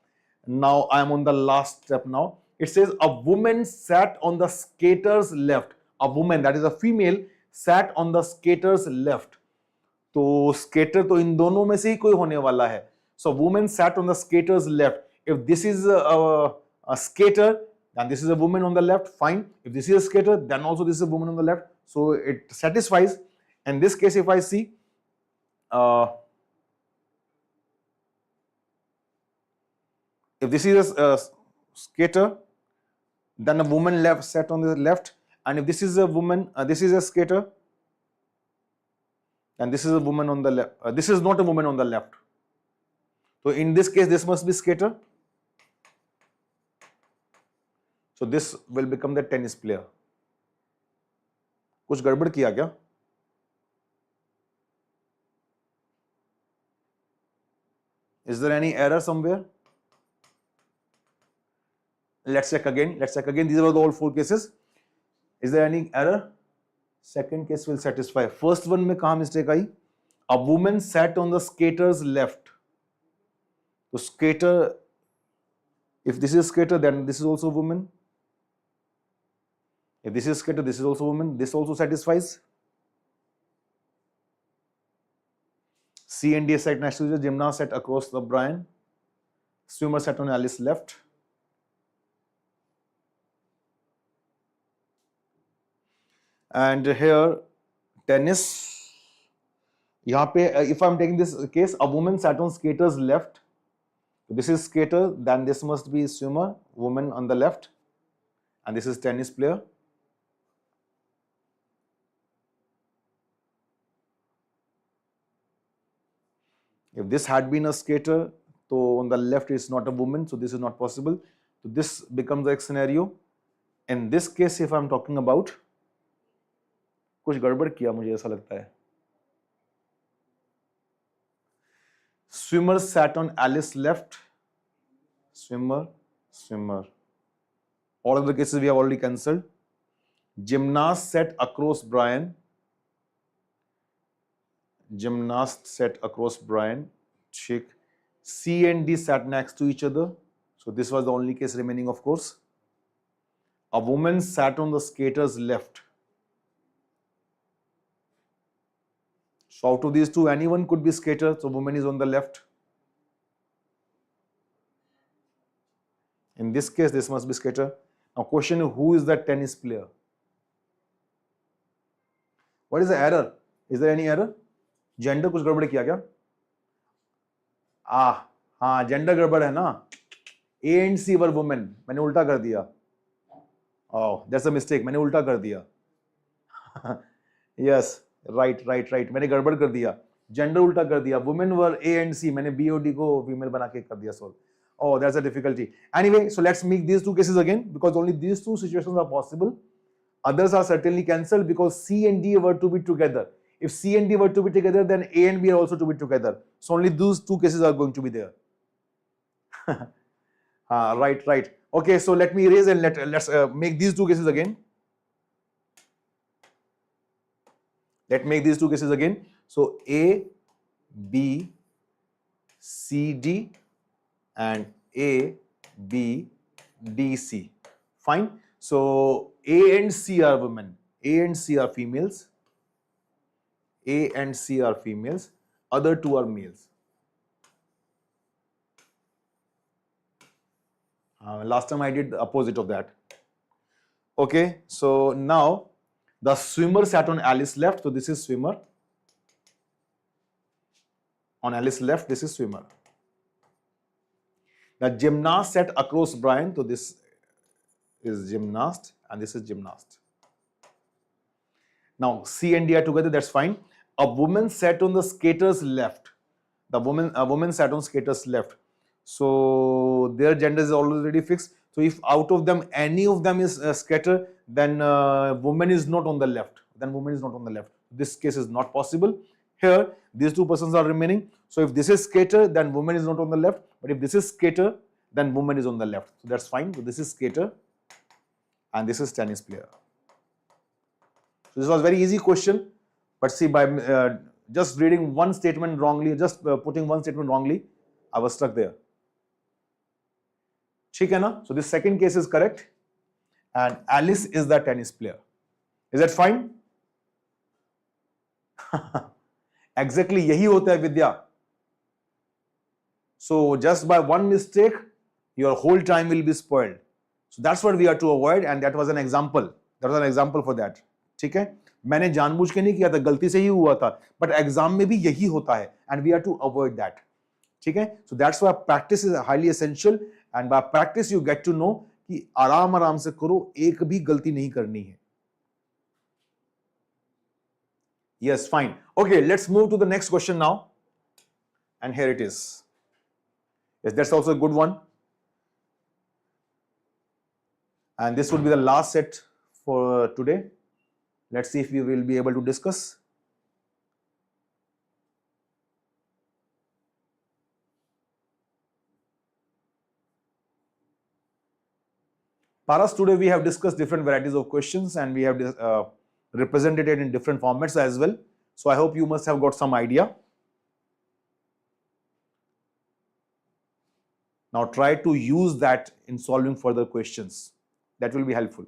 S1: Now I am on the last step now. It says a woman sat on the skater's left. A woman, that is a female, sat on the skater's left. तो skater तो इन दोनों में से ही कोई होने वाला है. So woman sat on the skater's left. If this is a skater, then this is a woman on the left, fine. If this is a skater, then also this is a woman on the left. So it satisfies. In this case, if I see, if this is a skater, then a woman sat on the left. And if this is a woman, this is a skater, and this is a woman on the left. This is not a woman on the left. So in this case, this must be skater. So this will become the tennis player. कुछ गड़बड़ किया क्या? Is there any error somewhere? Let's check again. These are all 4 cases. Is there any error? Second case will satisfy. First one में कहाँ mistake I? A woman sat on the skater's left. So skater, if this is skater, then this is also woman. If this is skater, this is also woman. This also satisfies. C and D sat next to each other. Gymnast sat across the Brian. Swimmer sat on Alice's left. And here, tennis. यहाँ पे, if I'm taking this case, a woman sat on skater's left. This is skater, then this must be swimmer, woman on the left, and this is tennis player. If this had been a skater, so on the left is not a woman, so this is not possible. So this becomes the scenario. In this case, if I'm talking about, कुछ गड़बड़ किया मुझे ऐसा लगता है. Swimmer sat on Alice's left. Swimmer. All of the cases we have already cancelled. Gymnast sat across Brian. Check. C and D sat next to each other. So this was the only case remaining, of course. A woman sat on the skater's left. So out of these 2, anyone could be skater. So woman is on the left. In this case, this must be skater. Now, question is, who is the tennis player? What is the error? Is there any error? Gender कुछ गड़बड़ किया क्या? हाँ, gender गड़बड़ है ना? A and C were women. मैंने उल्टा कर दिया. Oh, that's a mistake. मैंने उल्टा कर दिया. Yes, right. मैंने गड़बड़ कर दिया. Gender उल्टा कर दिया. Women were A and C. मैंने B और D को female बना के कर दिया solve. Oh, that's a difficulty. Anyway, so let's make these two cases again because only these two situations are possible. Others are certainly cancelled because C and D were to be together. If C and D were to be together, then A and B are also to be together. So only those two cases are going to be there. Right. Okay, so let me erase and let's make these two cases again. Let's make these two cases again. So A, B, C, D and A, B, D, C. Fine. So A and C are women. A and C are females. A and C are females. Other two are males. Last time I did the opposite of that. Okay, so now the swimmer sat on Alice's left. So this is swimmer. On Alice's left, this is swimmer. The gymnast sat across Brian. So this is gymnast and this is gymnast. Now C and D are together, that's fine. A woman sat on the skater's left. A woman sat on skater's left. So their gender is already fixed. So if out of them any of them is a skater, then woman is not on the left. This case is not possible. Here these two persons are remaining. So if this is skater, then woman is not on the left. But if this is skater, then woman is on the left. So that's fine. So this is skater and this is tennis player. So this was a very easy question. But see, by just reading one statement wrongly, just putting one statement wrongly, I was stuck there. ठीक है ना? So this second case is correct and Alice is the tennis player. Is that fine? Exactly यही होता है विद्या. So just by one mistake, your whole time will be spoiled. So that's what we are to avoid and that was an example. That was an example for that. ठीक है? मैंने जानबूझ के नहीं किया था, गलती से ही हुआ था. But एग्जाम में भी यही होता है and we are to avoid that. ठीक है? So that's why practice is highly essential and by practice you get to know कि आराम से करो, एक भी गलती नहीं करनी है. Yes, fine. Okay, let's move to the next question now. And here it is. Yes, that's also a good one. And this would be the last set for today. Let's see if we will be able to discuss. Paras, today we have discussed different varieties of questions and we have represented it in different formats as well. So I hope you must have got some idea. Now try to use that in solving further questions. That will be helpful.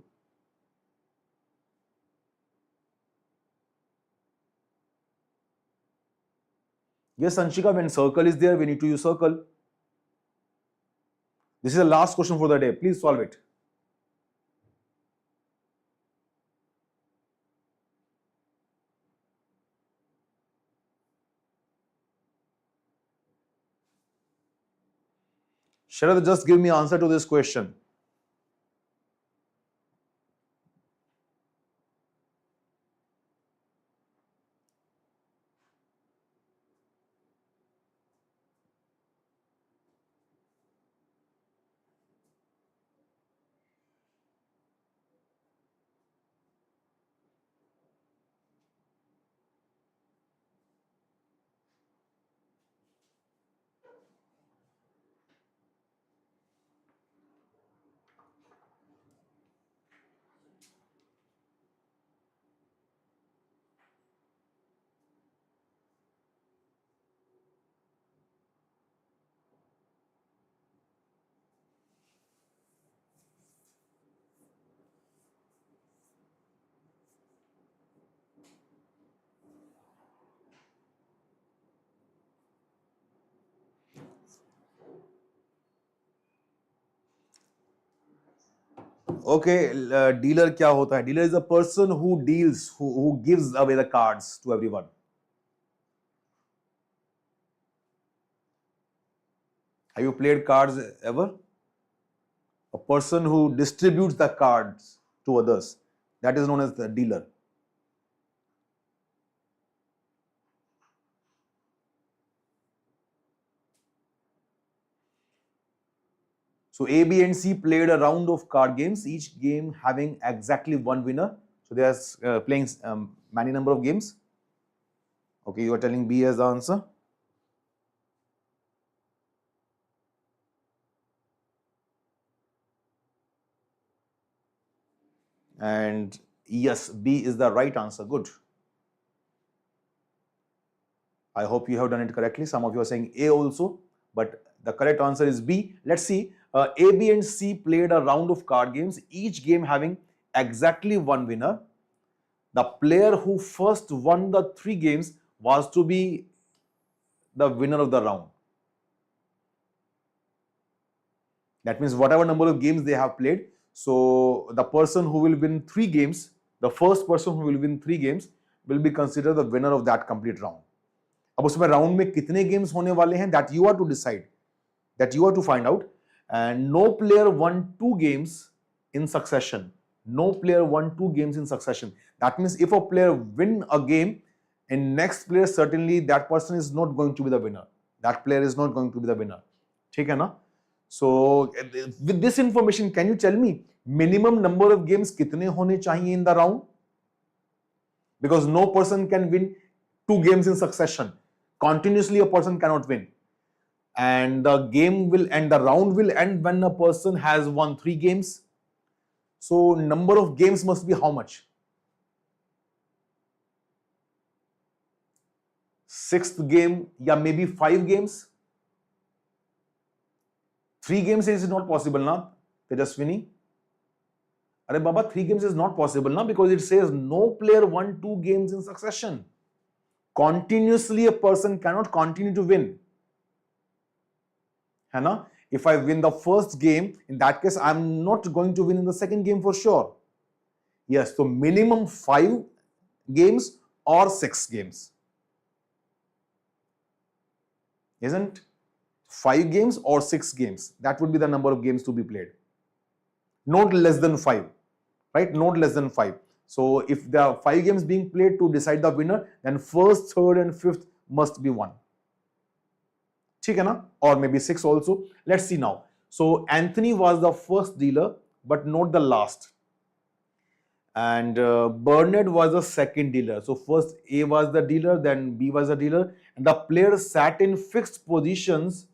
S1: Yes, Anshika, when circle is there, we need to use circle. This is the last question for the day. Please solve it. Sharad, just give me answer to this question. Okay, dealer क्या होता है? Dealer is a person who deals, who gives away the cards to everyone. Have you played cards ever? A person who distributes the cards to others. That is known as the dealer. So A, B, and C played a round of card games, each game having exactly one winner. So they are playing many number of games. Okay, you are telling B as the answer. And yes, B is the right answer. Good. I hope you have done it correctly. Some of you are saying A also, but the correct answer is B. Let's see. A, B, and C played a round of card games, each game having exactly one winner. The player who first won the 3 games was to be the winner of the round. That means whatever number of games they have played, so the person who will win 3 games, the first person who will win 3 games will be considered the winner of that complete round. अब उसमें round में कितने games होने वाले हैं, that you are to decide, that you are to find out. And no player won 2 games in succession. No player won 2 games in succession. That means if a player win a game, in next player certainly that person is not going to be the winner. That player is not going to be the winner. ठीक है ना? So with this information, can you tell me minimum number of games कितने होने चाहिए in the round? Because no person can win 2 games in succession. Continuously a person cannot win. And the game will end, the round will end when a person has won 3 games. So number of games must be how much? 6th game, yeah, maybe 5 games. 3 games is not possible na, Tejaswini? Arey Baba, 3 games is not possible na, because it says no player won 2 games in succession. Continuously a person cannot continue to win. है ना? If I win the first game, in that case, I'm not going to win in the second game for sure. Yes, so minimum 5 games or 6 games. Isn't 5 games or 6 games? That would be the number of games to be played. Not less than 5, right? Not less than 5. So if there are 5 games being played to decide the winner, then first, third, and fifth must be won. ठीक है ना? Or maybe 6 also. Let's see now. So Anthony was the first dealer, but not the last. And Bernard was the second dealer. So first A was the dealer, then B was the dealer, and the players sat in fixed positions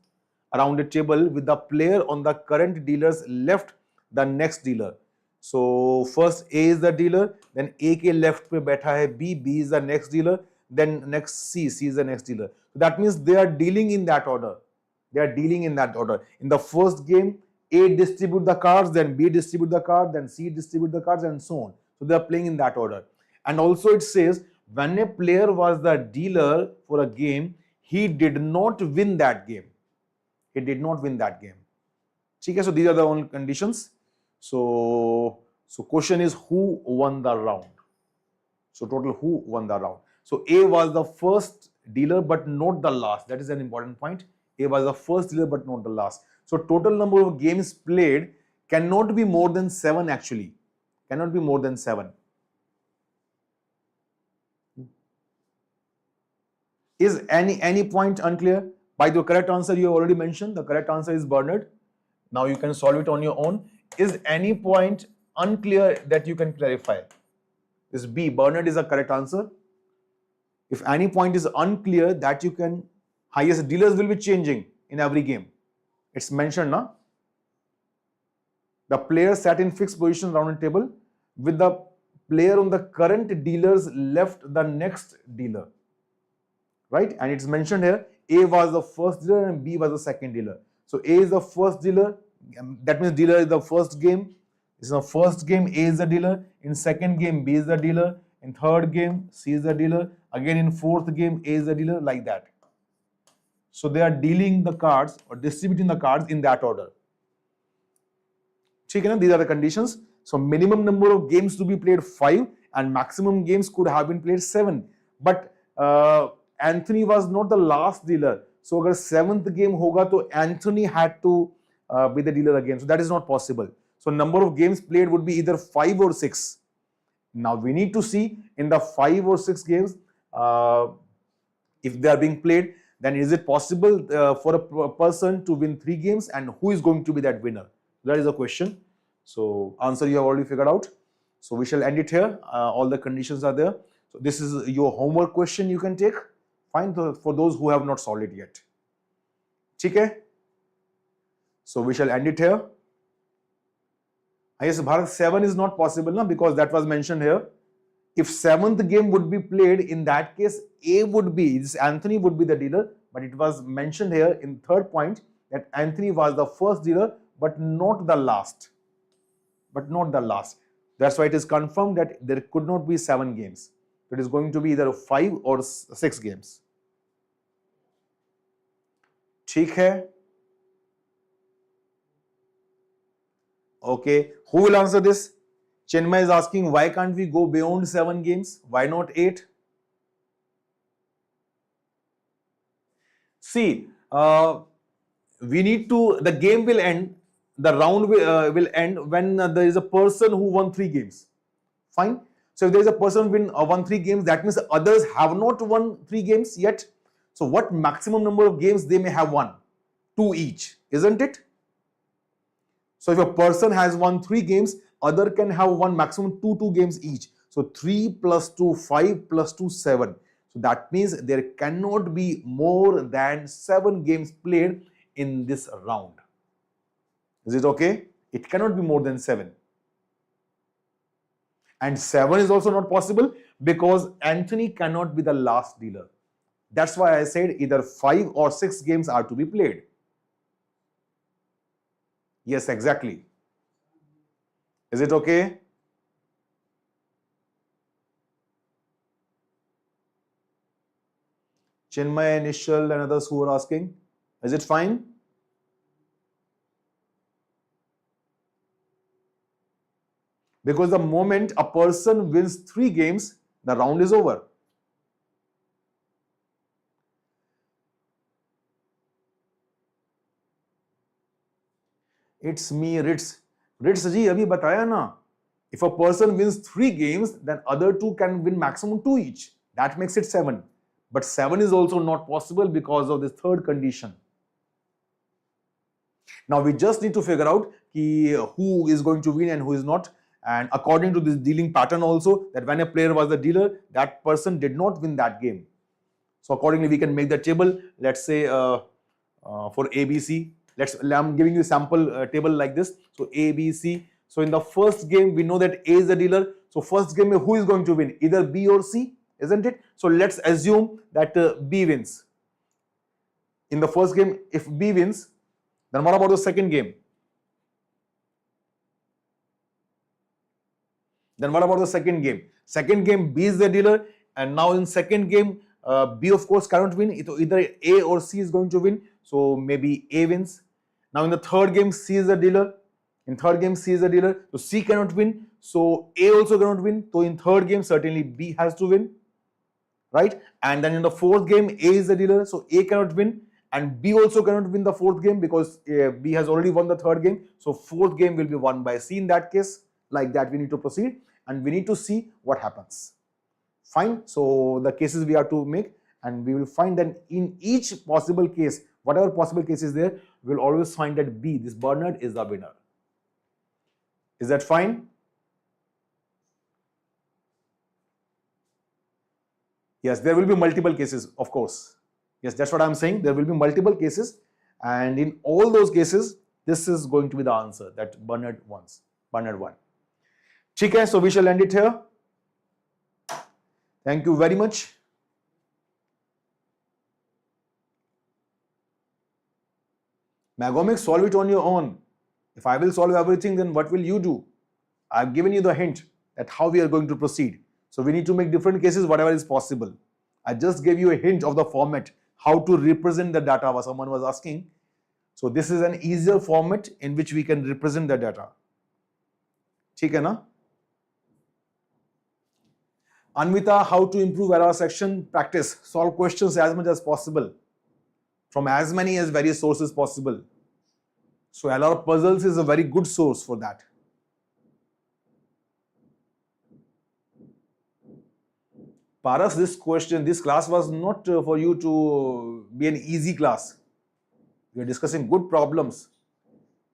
S1: around the table with the player on the current dealer's left, the next dealer. So first A is the dealer, then A के left पे बैठा है B, B is the next dealer, then next C, C is the next dealer. So that means they are dealing in that order. They are dealing in that order. In the first game, A distribute the cards, then B distribute the card, then C distribute the cards, and so on. So they are playing in that order. And also it says when a player was the dealer for a game, he did not win that game. He did not win that game. Okay, so these are the only conditions. So question is who won the round? So total who won the round? So A was the first dealer but not the last. That is an important point. A was the first dealer but not the last. So total number of games played cannot be more than 7 actually. Cannot be more than 7. Is any point unclear? By the correct answer you have already mentioned. The correct answer is Bernard. Now you can solve it on your own. Is any point unclear that you can clarify? This B, Bernard is the correct answer. If any point is unclear that you can, yes, dealers will be changing in every game. It's mentioned now. The player sat in fixed position around the table with the player on the current dealer's left, the next dealer. Right? And it's mentioned here, A was the first dealer and B was the second dealer. So A is the first dealer. That means dealer is the first game. This is the first game, A is the dealer. In second game, B is the dealer. In third game, C is the dealer. Again in fourth game, A is the dealer, like that. So they are dealing the cards or distributing the cards in that order. These are the conditions. So minimum number of games to be played 5 and maximum games could have been played 7. But Anthony was not the last dealer. So अगर 7th game होगा तो Anthony had to be the dealer again. So that is not possible. So number of games played would be either 5 or 6. Now we need to see in the 5 or 6 games if they are being played, then is it possible for a person to win 3 games, and who is going to be that winner? That is the question. So answer you have already figured out. So we shall end it here. All the conditions are there. So this is your homework question you can take. Fine, for those who have not solved it yet. Okay? So we shall end it here. Yes, Bharat, 7 is not possible na, because that was mentioned here. If 7th game would be played, in that case, A would be, this Anthony would be the dealer, but it was mentioned here in 3rd point that Anthony was the first dealer, but not the last. But not the last. That's why it is confirmed that there could not be 7 games. It is going to be either 5 or 6 games. ठीक है? Okay, who will answer this? Chinmay is asking, why can't we go beyond 7 games? Why not 8? See, we need to, the game will end, the round will end when there is a person who won 3 games. Fine. So if there is a person who won 3 games, that means others have not won 3 games yet. So what maximum number of games they may have won? 2 each, isn't it? So if a person has won 3 games, other can have won maximum 2 games each. So 3 plus 2, 5 plus 2, 7. So that means there cannot be more than 7 games played in this round. Is it okay? It cannot be more than 7. And 7 is also not possible because Anthony cannot be the last dealer. That's why I said either 5 or 6 games are to be played. Yes, exactly. Is it okay? Chinmay, Nishal and others who are asking, is it fine? Because the moment a person wins 3 games, the round is over. It's me, Ritz. Ritz ji, abhi bataya na. If a person wins 3 games, then other 2 can win maximum 2 each. That makes it 7. But 7 is also not possible because of this 3rd condition. Now we just need to figure out who is going to win and who is not. And according to this dealing pattern also, that when a player was the dealer, that person did not win that game. So accordingly, we can make the table. Let's say for ABC, I'm giving you a sample table like this. So A, B, C. So in the first game, we know that A is the dealer. So first game, who is going to win? Either B or C, isn't it? So let's assume that B wins. In the first game, if B wins, then what about the second game? Then what about the second game? Second game, B is the dealer. And now in second game, B of course cannot win. Either A or C is going to win. So maybe A wins. Now in the third game, C is the dealer. In third game, C is the dealer. So C cannot win. So A also cannot win. So in third game, certainly B has to win. Right? And then in the fourth game, A is the dealer. So A cannot win. And B also cannot win the fourth game because B has already won the third game. So fourth game will be won by C in that case. Like that, we need to proceed. And we need to see what happens. Fine. So the cases we have to make. And we will find that in each possible case, whatever possible case is there, we'll always find that B, this Bernard, is the winner. Is that fine? Yes, there will be multiple cases, of course. Yes, that's what I'm saying. There will be multiple cases. And in all those cases, this is going to be the answer that Bernard wants. Bernard won. Okay, so we shall end it here. Thank you very much. Magomic, solve it on your own. If I will solve everything, then what will you do? I've given you the hint that how we are going to proceed. So we need to make different cases, whatever is possible. I just gave you a hint of the format, how to represent the data, what someone was asking. So this is an easier format in which we can represent the data. ठीक है ना? Anvita, how to improve LR section? Practice. Solve questions as much as possible from as many as various sources possible. So LR puzzles is a very good source for that. Paras, this class was not for you to be an easy class. We are discussing good problems.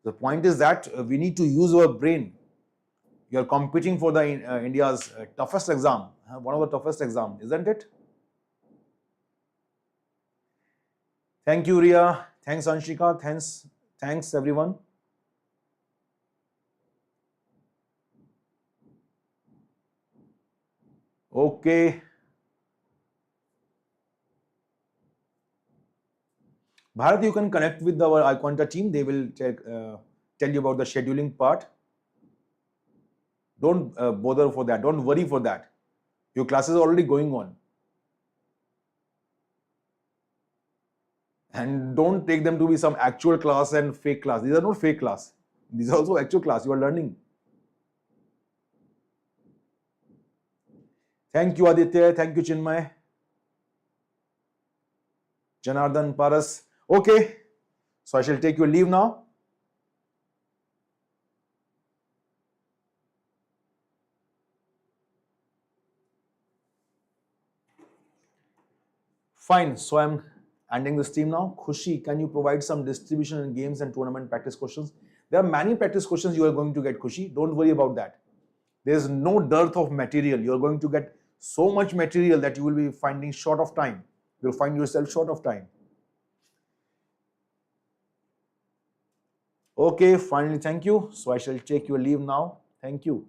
S1: The point is that we need to use our brain. You are competing for the India's toughest exam, one of the toughest exam, isn't it? Thank you, Ria. Thanks, Anshika. Thanks, everyone. Okay. Bharat, you can connect with our iQuanta team. They will tell you about the scheduling part. Don't bother for that. Don't worry for that. Your class is already going on. And don't take them to be some actual class and fake class. These are not fake class. These are also actual class. You are learning. Thank you, Aditya. Thank you, Chinmay. Janardhan, Paras. Okay. So I shall take your leave now. Fine. So I'm ending the stream now. Khushi, can you provide some distribution in games and tournament practice questions? There are many practice questions you are going to get, Khushi. Don't worry about that. There is no dearth of material. You are going to get so much material that you will be finding short of time. You'll find yourself short of time. Okay, finally, thank you. So I shall take your leave now. Thank you.